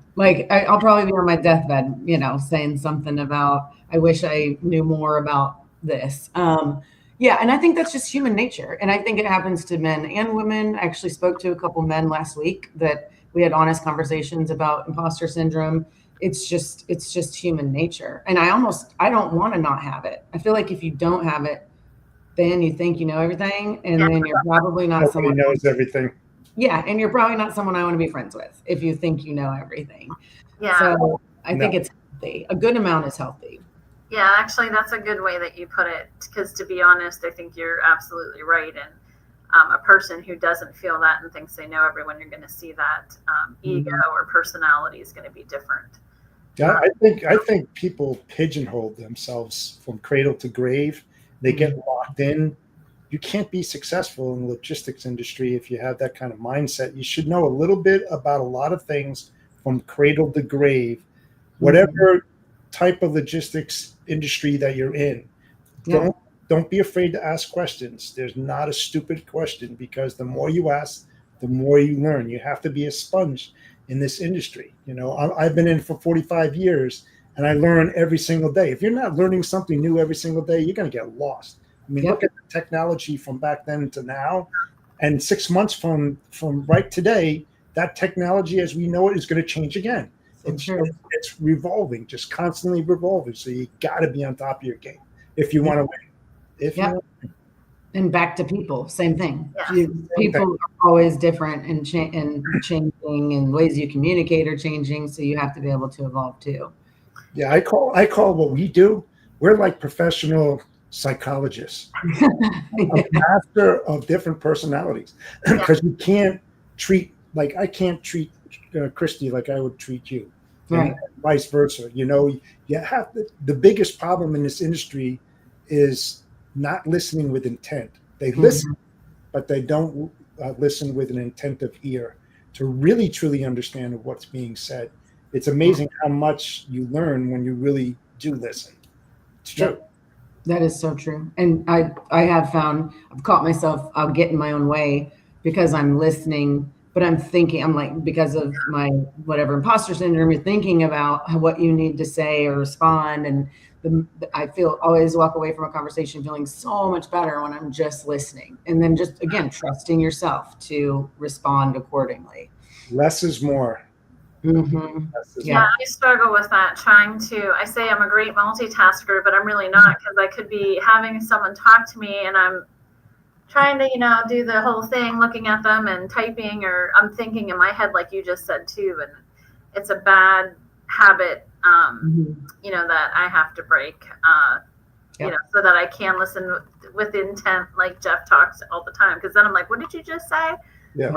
I'll probably be on my deathbed, saying something about, I wish I knew more about this. And I think that's just human nature. And I think it happens to men and women. I actually spoke to a couple men last week that we had honest conversations about imposter syndrome. It's just human nature. And I don't want to not have it. I feel like if you don't have it, then you think you know everything. And then you're probably not someone who knows everything. Yeah. And you're probably not someone I want to be friends with if you think you know everything. Yeah. So I think it's healthy. A good amount is healthy. Yeah, actually, that's a good way that you put it, because to be honest, I think you're absolutely right. And a person who doesn't feel that and thinks they know everyone, you're going to see that ego or personality is going to be different. Yeah, I think people pigeonhole themselves from cradle to grave. They get locked in. You can't be successful in the logistics industry if you have that kind of mindset. You should know a little bit about a lot of things from cradle to grave, whatever type of logistics industry that you're in. Don't be afraid to ask questions. There's not a stupid question, because the more you ask, the more you learn. You have to be a sponge in this industry. I've been in for 45 years and I learn every single day. If you're not learning something new every single day, you're going to get lost. I mean, look at the technology from back then to now, and 6 months from right today, that technology as we know it is going to change again. It's revolving, just constantly revolving. So you got to be on top of your game if you want to win. And back to people, same thing. Yeah. People are always different and changing, and ways you communicate are changing. So you have to be able to evolve too. Yeah, I call what we do. We're like professional psychologists, a master of different personalities, because you can't treat I can't treat Christy like I would treat you, right? And vice versa. You have the biggest problem in this industry is not listening with intent. They listen, but they don't listen with an attentive ear to really truly understand what's being said. It's amazing how much you learn when you really do listen. It's true. Yep. That is so true. And I have found I've caught myself, I'll get in my own way because I'm listening, but I'm thinking, I'm like, because of my whatever imposter syndrome, you're thinking about what you need to say or respond. And I always walk away from a conversation feeling so much better when I'm just listening. And then just, again, trusting yourself to respond accordingly. Less is more. Yeah, I struggle with that. I say I'm a great multitasker, but I'm really not, because I could be having someone talk to me and I'm trying to, do the whole thing, looking at them and typing, or I'm thinking in my head, like you just said too. And it's a bad habit, that I have to break, so that I can listen with intent, like Jeff talks all the time. Because then I'm like, what did you just say? Yeah.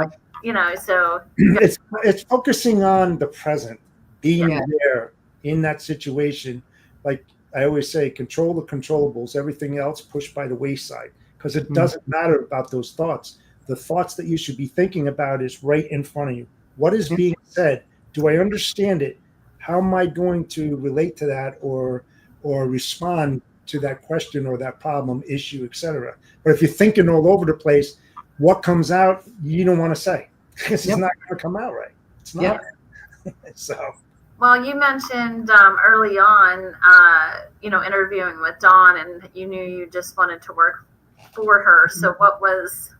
So it's focusing on the present, being there in that situation. Like I always say, control the controllables, everything else pushed by the wayside, because it doesn't matter about those thoughts. The thoughts that you should be thinking about is right in front of you. What is being said? Do I understand it? How am I going to relate to that or respond to that question or that problem, issue, etc.? But if you're thinking all over the place, what comes out, you don't want to say. Because it's not going to come out right. It's not. So. Well, you mentioned early on, interviewing with Dawn, and you knew you just wanted to work for her. So what was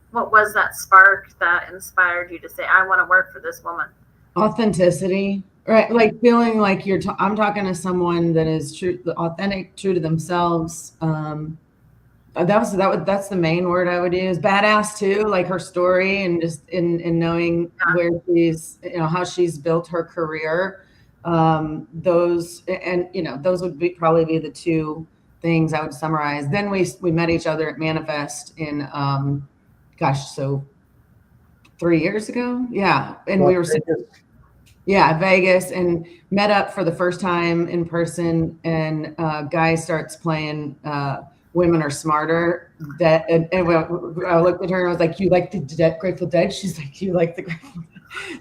that spark that inspired you to say, I want to work for this woman? Authenticity, right? Like feeling like I'm talking to someone that is true, authentic, true to themselves. That's the main word I would use. Badass too, like her story, and just in knowing where she's, how she's built her career. Those would probably be the two things I would summarize. Then we met each other at Manifest in, so 3 years ago. Yeah. And we were Vegas, and met up for the first time in person, and guy starts playing Women Are Smarter. And I looked at her and I was like, you like the Grateful Dead? She's like, you like the Grateful Dead?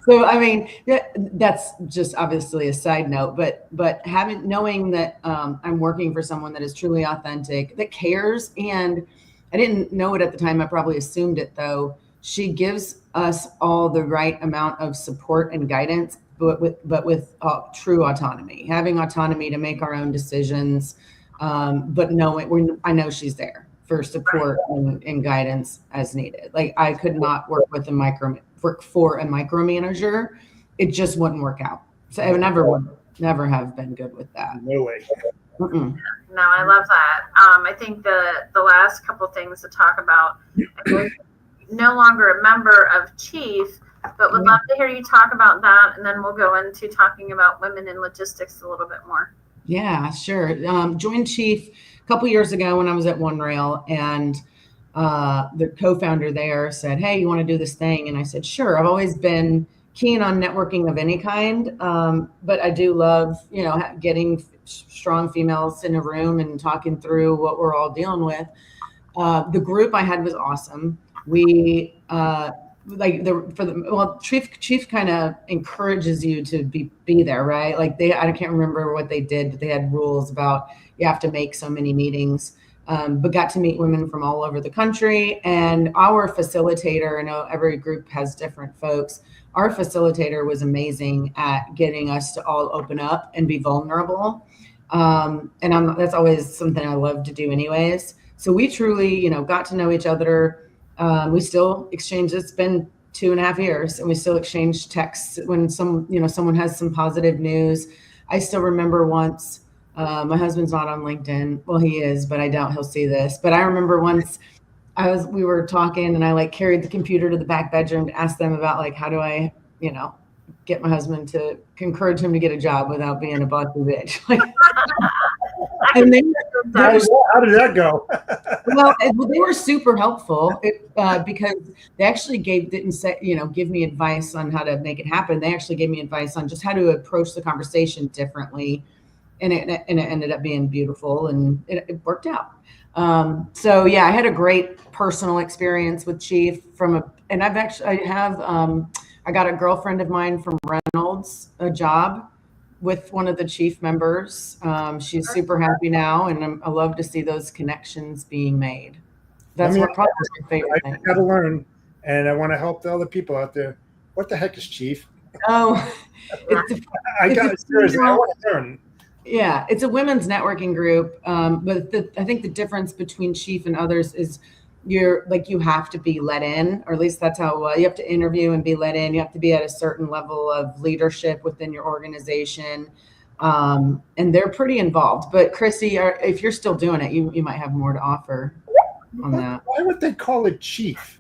So, I mean, that's just obviously a side note, but knowing that I'm working for someone that is truly authentic, that cares. And I didn't know it at the time. I probably assumed it though. She gives us all the right amount of support and guidance, but with true autonomy, having autonomy to make our own decisions. But I know she's there for support and guidance as needed. Like I could not work for a micromanager. It just wouldn't work out. So I never have been good with that. No way. No, I love that. I think the last couple things to talk about, no longer a member of Chief, but would love to hear you talk about that. And then we'll go into talking about women in logistics a little bit more. Yeah, sure. Joined Chief a couple years ago when I was at One Rail, and the co-founder there said, hey, you want to do this thing? And I said, sure. I've always been keen on networking of any kind, but I do love, getting strong females in a room and talking through what we're all dealing with. The group I had was awesome. We Chief kind of encourages you to be there, right? Like I can't remember what they did, but they had rules about you have to make so many meetings. But got to meet women from all over the country. And our facilitator, I know every group has different folks. Our facilitator was amazing at getting us to all open up and be vulnerable. And that's always something I love to do anyways. So we truly, got to know each other. We still exchange. It's been 2.5 years, and we still exchange texts when someone has some positive news. I still remember once, my husband's not on LinkedIn. Well, he is, but I doubt he'll see this. But I remember once we were talking, and I like carried the computer to the back bedroom to ask them about like, how do I, get my husband to encourage him to get a job without being a bossy bitch. And how did that go? Well, they were super helpful because they actually give me advice on how to make it happen. They actually gave me advice on just how to approach the conversation differently, and it ended up being beautiful, and it worked out. So yeah, I had a great personal experience with Chief I got a girlfriend of mine from Reynolds a job with one of the Chief members. She's super happy now, and I love to see those connections being made. That's probably my favorite thing. I got to learn, and I want to help the other people out there. What the heck is Chief? Oh, I want to learn. Yeah, it's a women's networking group. But I think the difference between Chief and others is you have to be let in, or at least that's how you have to interview and be let in. You have to be at a certain level of leadership within your organization. And they're pretty involved. But Chrissy, if you're still doing it, you might have more to offer on that. Why would they call it Chief?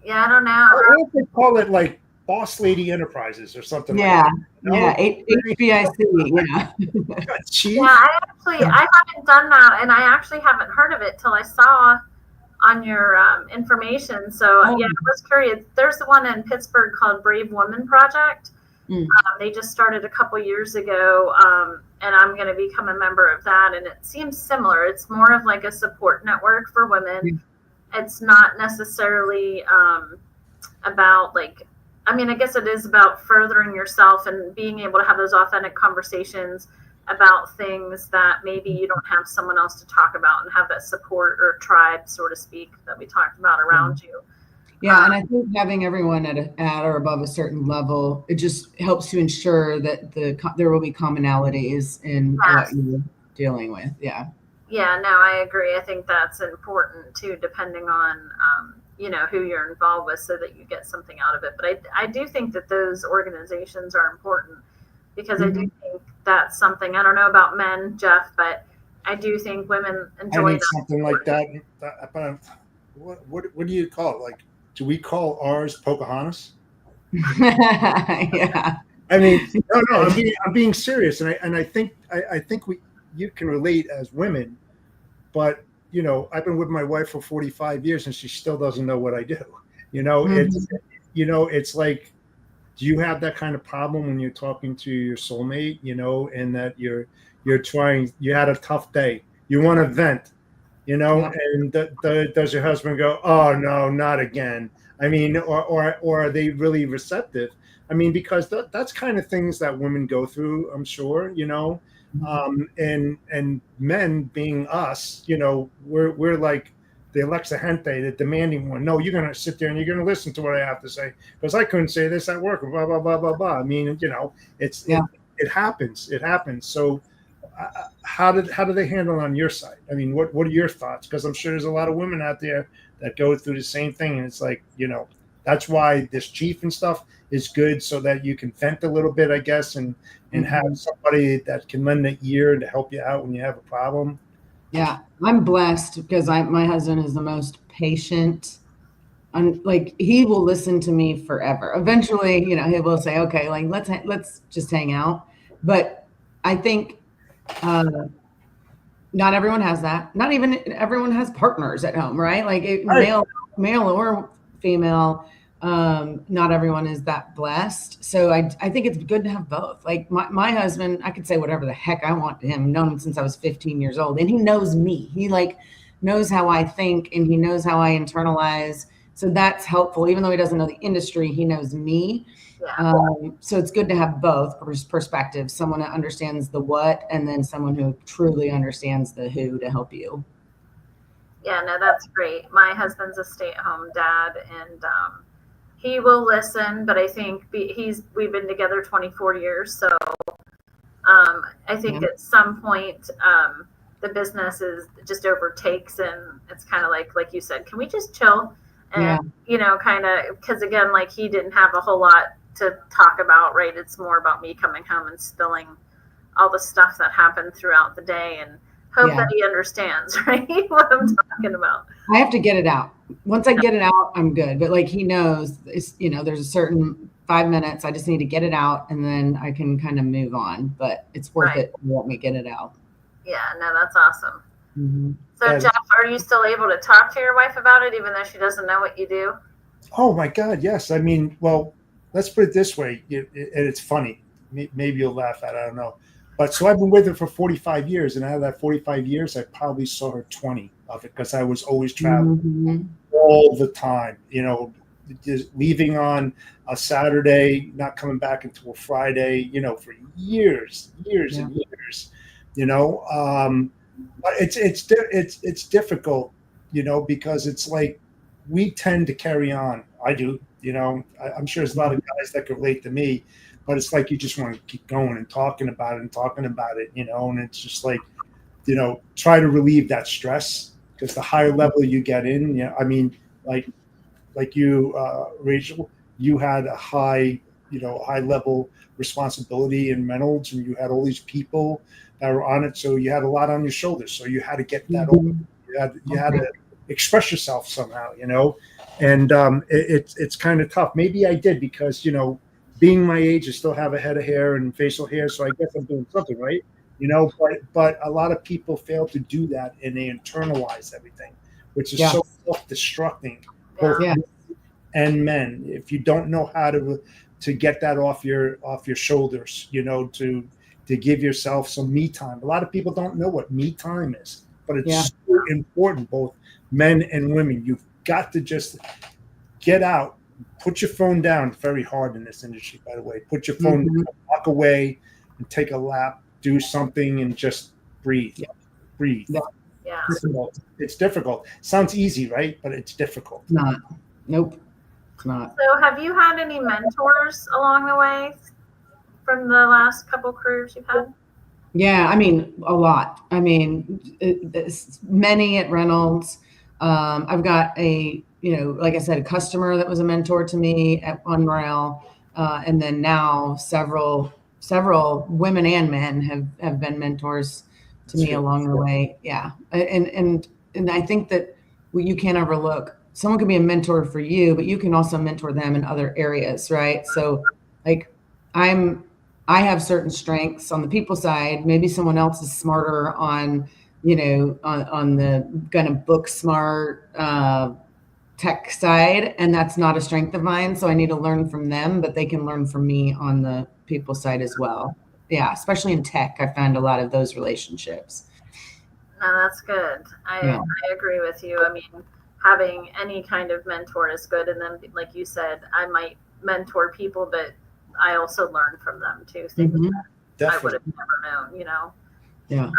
Yeah, I don't know. Why would they call it like Boss Lady Enterprises or something? Yeah, like that? HBIC. Yeah. Chief? Yeah, I haven't done that, and I actually haven't heard of it till I saw on your information. So yeah, I was curious. There's the one in Pittsburgh called Brave Women Project. They just started a couple years ago, and I'm going to become a member of that. And it seems similar. It's more of like a support network for women. It's not necessarily about like, I guess it is about furthering yourself and being able to have those authentic conversations about things that maybe you don't have someone else to talk about, and have that support or tribe, so to speak, that we talked about around you. Yeah, and I think having everyone at or above a certain level, it just helps to ensure that there will be commonalities in what you're dealing with. Yeah. Yeah, no, I agree. I think that's important too, depending on who you're involved with, so that you get something out of it. But I do think that those organizations are important, because I do think that's something, I don't know about men, Jeff, but I do think women enjoy something like that. What do you call it? Like, do we call ours Pocahontas? Yeah. No, I'm being serious, and I think you can relate as women, but I've been with my wife for 45 years, and she still doesn't know what I do. It's like, do you have that kind of problem when you're talking to your soulmate, and that you had a tough day, you want to vent, and does your husband go, oh no, not again? Or are they really receptive? Because that's kind of things that women go through, I'm sure, and men being us, we're like the Alexa Gente, the demanding one. No, you're going to sit there and you're going to listen to what I have to say, because I couldn't say this at work, blah, blah, blah, blah, blah. It happens. It happens. So how do they handle on your side? What are your thoughts? Because I'm sure there's a lot of women out there that go through the same thing. And it's like, that's why this Chief and stuff is good, so that you can vent a little bit, I guess, and have somebody that can lend an ear to help you out when you have a problem. Yeah, I'm blessed because my husband is the most patient. He will listen to me forever. Eventually, he will say, okay, like let's just hang out. But I think not everyone has that. Not even everyone has partners at home, right? Male or female. Not everyone is that blessed. So I think it's good to have both. Like my husband, I could say whatever the heck I want to him. I've known him since I was 15 years old, and he knows me. He knows how I think, and he knows how I internalize. So that's helpful. Even though he doesn't know the industry, he knows me. Yeah. So it's good to have both perspectives, someone that understands the what, and then someone who truly understands the who to help you. Yeah, no, that's great. My husband's a stay-at-home dad, and he will listen, but I think we've been together 24 years. So I think at some point the business just overtakes, and it's kind of like you said, can we just chill? And, kind of, because again, like he didn't have a whole lot to talk about, right? It's more about me coming home and spilling all the stuff that happened throughout the day and hope that he understands, right? What I'm talking about. I have to get it out. Once I get it out, I'm good. But like he knows, there's a certain 5 minutes. I just need to get it out and then I can kind of move on. But it's worth it to let me get it out. Yeah, no, that's awesome. Mm-hmm. So, Jeff, are you still able to talk to your wife about it, even though she doesn't know what you do? Oh, my God, yes. I mean, well, let's put it this way. And it's funny. Maybe you'll laugh at it. I don't know. But so I've been with her for 45 years. And out of that 45 years, I probably saw her 20 of it because I was always traveling all the time, just leaving on a Saturday, not coming back until a Friday, for years and years, but it's difficult, because it's like we tend to carry on. I do, I'm sure there's a lot of guys that can relate to me, but it's like you just want to keep going and talking about it, and it's just like, try to relieve that stress because the higher level you get in, I mean, like you, Rachel, you had a high level responsibility in Reynolds, and you had all these people that were on it. So you had a lot on your shoulders. So you had to get that over. You had to express yourself somehow, and it's kind of tough. Maybe I did because, being my age, I still have a head of hair and facial hair. So I guess I'm doing something right, but a lot of people fail to do that and they internalize everything, which is so self-destructing. Both and men, if you don't know how to get that off your shoulders, to give yourself some me time. A lot of people don't know what me time is, but it's so important, both men and women. You've got to just get out, put your phone down. It's very hard in this industry, by the way. Put your phone down, walk away and take a lap, do something and just breathe. Breathe. Yeah. It's difficult. Sounds easy, right? But it's difficult. It's not. Nope. It's not. So have you had any mentors along the way from the last couple careers you've had? Yeah, I mean, a lot. I mean, many at Reynolds. I've got like I said, a customer that was a mentor to me at Unrail. And then now several women and men have been mentors to me along the way. Yeah. And I think that you can't overlook, someone can be a mentor for you, but you can also mentor them in other areas. Right. So like I have certain strengths on the people side. Maybe someone else is smarter on the kind of book smart, tech side. And that's not a strength of mine. So I need to learn from them, but they can learn from me on the people side as well. Yeah. Especially in tech, I found a lot of those relationships. No, that's good. I agree with you. I mean, having any kind of mentor is good. And then, like you said, I might mentor people, but I also learn from them too. Things that I would have never known, Yeah.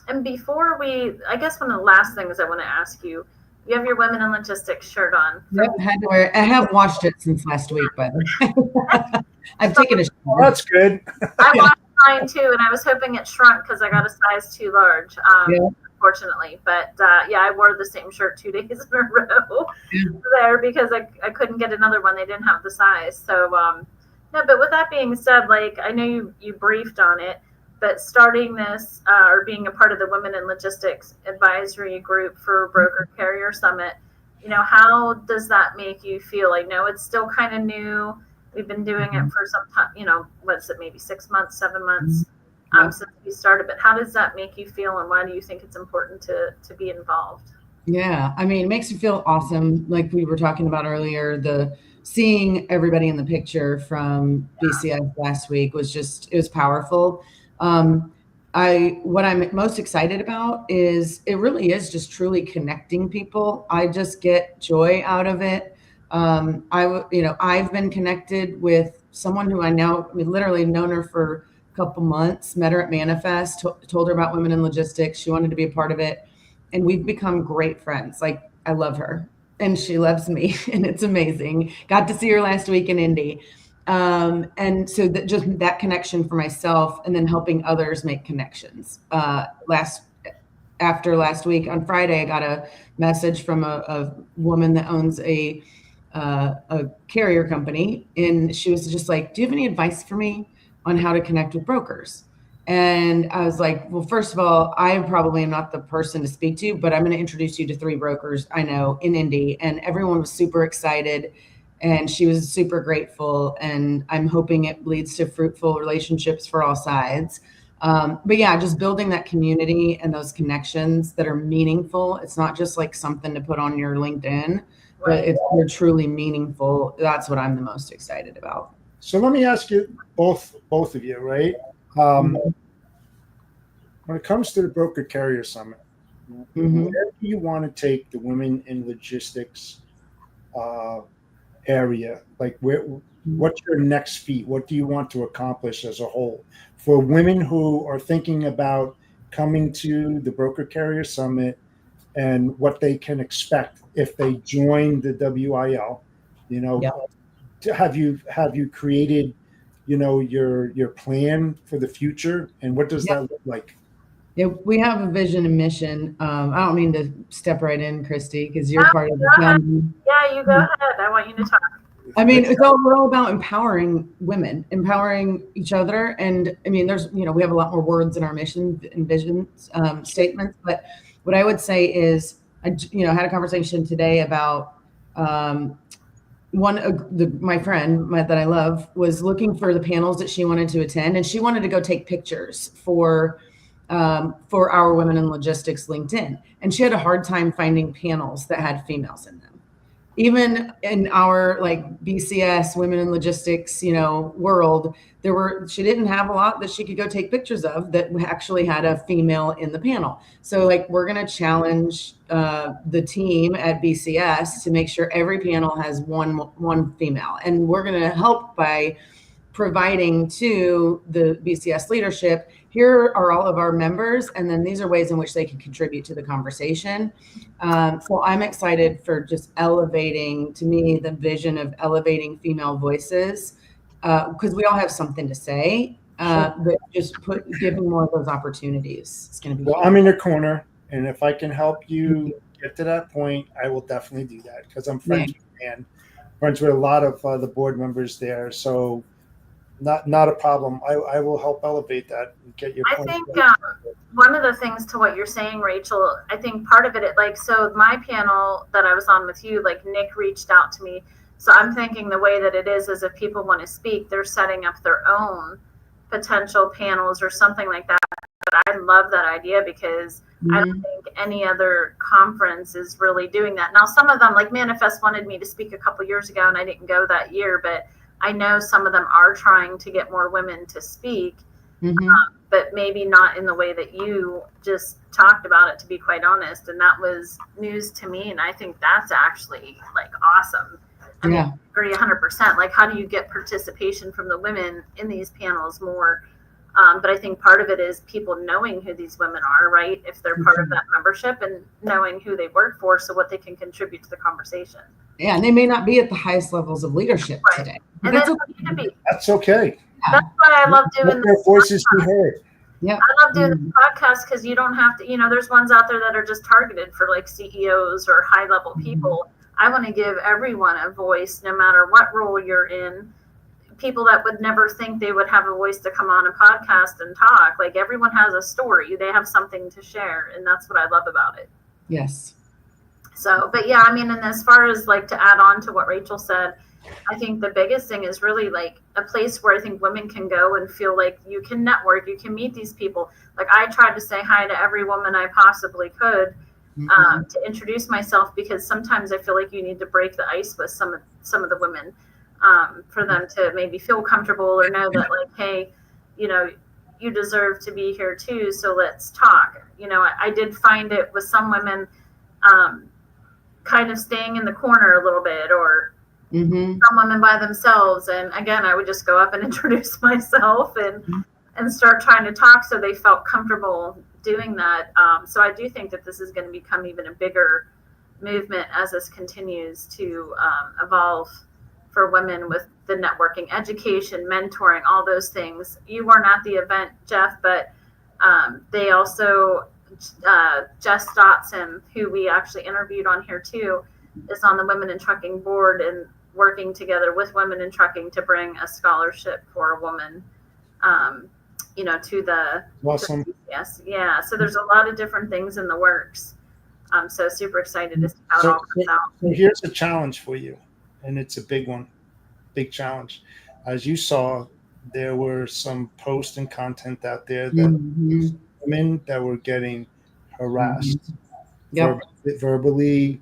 And before I guess one of the last things I want to ask you, you have your Women in Logistics shirt on. Yep, had to wear it. I have washed it since last week, but I've taken a shower. Well, that's good. I washed mine too, and I was hoping it shrunk because I got a size too large. Unfortunately, but I wore the same shirt 2 days in a row there because I couldn't get another one. They didn't have the size. So no, but with that being said, like I know you briefed on it, but starting this or being a part of the Women in Logistics Advisory Group for Broker Carrier Summit, how does that make you feel? I know it's still kind of new. We've been doing it for some time, what's it, maybe 6 months, 7 months since we started. But how does that make you feel, and why do you think it's important to be involved? Yeah, I mean, it makes you feel awesome. Like we were talking about earlier, seeing everybody in the picture from BCS last week was it was powerful. What I'm most excited about is it really is just truly connecting people. I just get joy out of it. I've been connected with someone who I literally known her for a couple months, met her at Manifest, told her about Women in Logistics. She wanted to be a part of it. And we've become great friends. Like I love her and she loves me and it's amazing. Got to see her last week in Indy. And so that connection for myself and then helping others make connections. after last week on Friday, I got a message from a woman that owns a carrier company, and she was just like, "Do you have any advice for me on how to connect with brokers?" And I was like, "Well, first of all, I probably am not the person to speak to, but I'm going to introduce you to 3 brokers I know in Indy." And everyone was super excited, and she was super grateful. And I'm hoping it leads to fruitful relationships for all sides. But yeah, just building that community and those connections that are meaningful. It's not just like something to put on your LinkedIn, but they're truly meaningful. That's what I'm the most excited about. So let me ask you both of you, right? When it comes to the Broker Carrier Summit, where do you want to take the women in logistics area? Like, what's your next feat? What do you want to accomplish as a whole for women who are thinking about coming to the Broker Carrier Summit, and what they can expect if they join the WIL? You know, have you created, you know, your plan for the future, and what does that look like? Yeah, we have a vision and mission. I don't mean to step right in, Christy, because you're part of the family. Yeah, you go ahead. I want you to talk. I mean, we're all about empowering women, empowering each other. And I mean, there's, you know, we have a lot more words in our mission and vision statements. But what I would say is, I had a conversation today about my friend that I love was looking for the panels that she wanted to attend, and she wanted to go take pictures for our Women in Logistics LinkedIn. And she had a hard time finding panels that had females in them. Even in our like BCS Women in Logistics, world, she didn't have a lot that she could go take pictures of that actually had a female in the panel. So like, we're going to challenge the team at BCS to make sure every panel has one female. And we're going to help by providing to the BCS leadership, here are all of our members, and then these are ways in which they can contribute to the conversation. So I'm excited for just elevating, to me, the vision of elevating female voices, because we all have something to say, but just giving more of those opportunities. It's going to be well, I'm in your corner, and if I can help you get to that point, I will definitely do that, because I'm friends with a lot of the board members there. So not a problem. I will help elevate that and get your point. I think one of the things to what you're saying, Rachel, I think part of it, so my panel that I was on with you, like Nick reached out to me. So I'm thinking the way that it is if people want to speak, they're setting up their own potential panels or something like that. But I love that idea, because I don't think any other conference is really doing that. Now, some of them, like Manifest, wanted me to speak a couple years ago, and I didn't go that year, but I know some of them are trying to get more women to speak, but maybe not in the way that you just talked about it, to be quite honest. And that was news to me. And I think that's actually like awesome. I mean, I agree 100%. Like, how do you get participation from the women in these panels more? But I think part of it is people knowing who these women are, right? If they're part of that membership, and knowing who they work for, so what they can contribute to the conversation. Yeah, and they may not be at the highest levels of leadership today. And that's okay. That's okay. That's why I love doing their voices be heard. Yeah, I love doing this podcast, because you don't have to, there's ones out there that are just targeted for like CEOs or high level people. I want to give everyone a voice, no matter what role you're in. People that would never think they would have a voice to come on a podcast and talk. Like, everyone has a story. They have something to share. And that's what I love about it. Yes. So, but yeah, I mean, and as far as like to add on to what Rachel said, I think the biggest thing is really like a place where I think women can go and feel like you can network, you can meet these people. Like, I tried to say hi to every woman I possibly could to introduce myself, because sometimes I feel like you need to break the ice with some of the women for them to maybe feel comfortable, or know that like, hey, you deserve to be here too. So let's talk. I did find it with some women kind of staying in the corner a little bit, or some women by themselves. And again, I would just go up and introduce myself and start trying to talk, so they felt comfortable doing that. So I do think that this is going to become even a bigger movement as this continues to evolve for women, with the networking, education, mentoring, all those things. You weren't at the event, Jeff, but they also Jess Dotson, who we actually interviewed on here too, is on the Women in Trucking board and working together with Women in Trucking to bring a scholarship for a woman, to the Awesome. yes, yeah. So there's a lot of different things in the works. I'm so super excited to see how it all comes out. So here's a challenge for you, and it's a big one, big challenge. As you saw, there were some posts and content out there that women that were getting harassed verbally.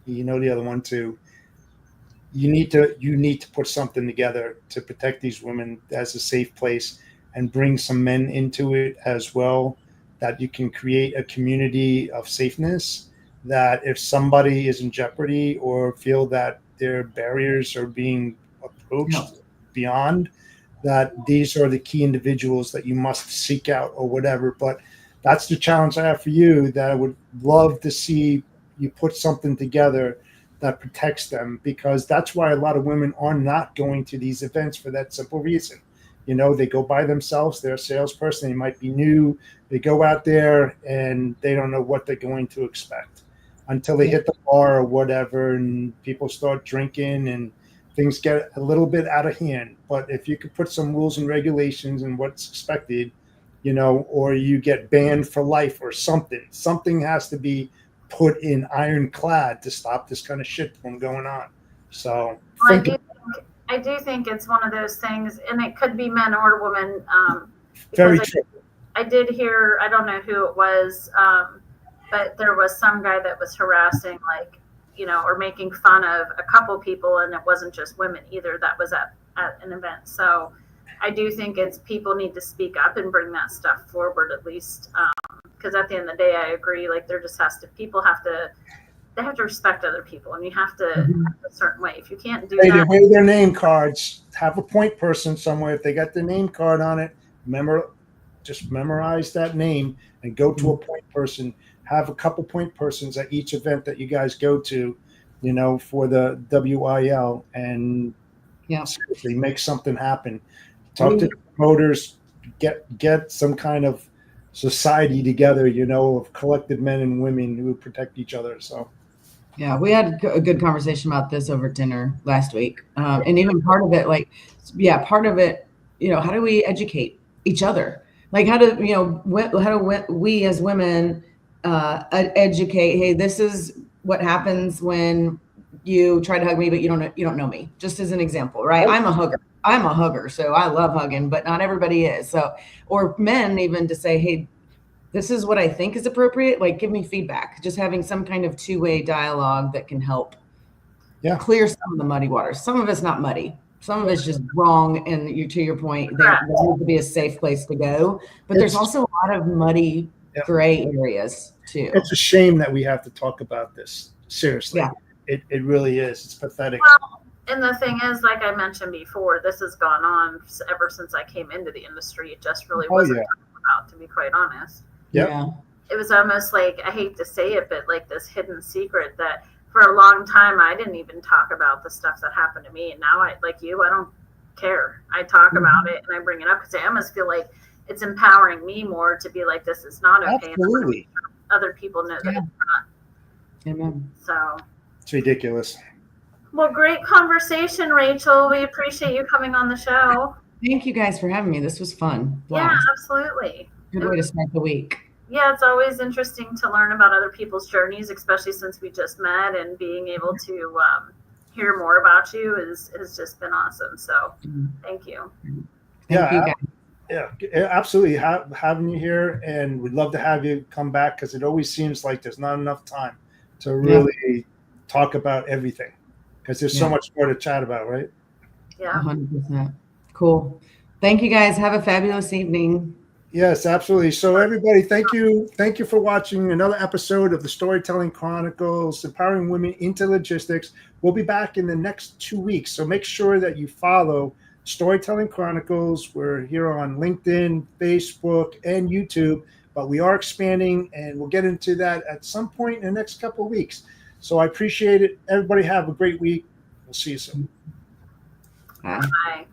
The other one too. You need to put something together to protect these women as a safe place and bring some men into it as well, that you can create a community of safeness, that if somebody is in jeopardy or feel that their barriers are being approached beyond, that these are the key individuals that you must seek out or whatever. But that's the challenge I have for you, that I would love to see you put something together that protects them, because that's why a lot of women are not going to these events, for that simple reason. They go by themselves, they're a salesperson, they might be new, they go out there and they don't know what they're going to expect until they hit the bar or whatever, and people start drinking and things get a little bit out of hand. But if you could put some rules and regulations and what's expected, or you get banned for life or something has to be put in ironclad to stop this kind of shit from going on. So I do think it's one of those things, and it could be men or women. Very true. I did hear, I don't know who it was, but there was some guy that was harassing, or making fun of a couple people, and it wasn't just women either that was at an event. So I do think people need to speak up and bring that stuff forward, at least, because at the end of the day, I agree. They have to respect other people, and you have to act a certain way. If you can't do that, they wear their name cards. Have a point person somewhere. If they got their name card on it, just memorize that name and go to a point person. Have a couple point persons at each event that you guys go to, for the WIL, and seriously make something happen. Talk to the promoters. Get some kind of society together, of collected men and women who protect each other. So. Yeah, we had a good conversation about this over dinner last week. And even part of it, how do we educate each other? How do we as women educate, hey, this is what happens when you try to hug me, but you don't know me, just as an example, right? I'm a hugger, so I love hugging, but not everybody is. So, or men even to say, hey, this is what I think is appropriate. Give me feedback. Just having some kind of two-way dialogue that can help clear some of the muddy waters. Some of it's not muddy. Some of it's just wrong. And to your point, there needs to be a safe place to go. But there's also a lot of muddy gray areas too. It's a shame that we have to talk about this. Seriously. Yeah. It really is. It's pathetic. Well, and the thing is, like I mentioned before, this has gone on ever since I came into the industry. It just really wasn't talked about, to be quite honest. Yeah. It was almost like, I hate to say it, but like this hidden secret that for a long time I didn't even talk about the stuff that happened to me. And now I don't care. I talk about it and I bring it up because I almost feel like it's empowering me more to be like, this is not okay. Absolutely. Other people know that it's not. Amen. So it's ridiculous. Well, great conversation, Rachel. We appreciate you coming on the show. Thank you guys for having me. This was fun. Yeah, absolutely. Good way to start the week. Yeah, it's always interesting to learn about other people's journeys, especially since we just met, and being able to hear more about you has just been awesome. So thank you. Thank you guys. Yeah, absolutely. Having you here, and we'd love to have you come back, because it always seems like there's not enough time to really talk about everything, because there's so much more to chat about, right? Yeah. 100%. Cool. Thank you guys. Have a fabulous evening. Yes, absolutely. So everybody, thank you for watching another episode of the Storytelling Chronicles, Empowering Women into Logistics. We'll be back in the next 2 weeks, so make sure that you follow Storytelling Chronicles. We're here on LinkedIn, Facebook, and YouTube, but we are expanding, and we'll get into that at some point in the next couple of weeks. So I appreciate it. Everybody have a great week. We'll see you soon. Bye.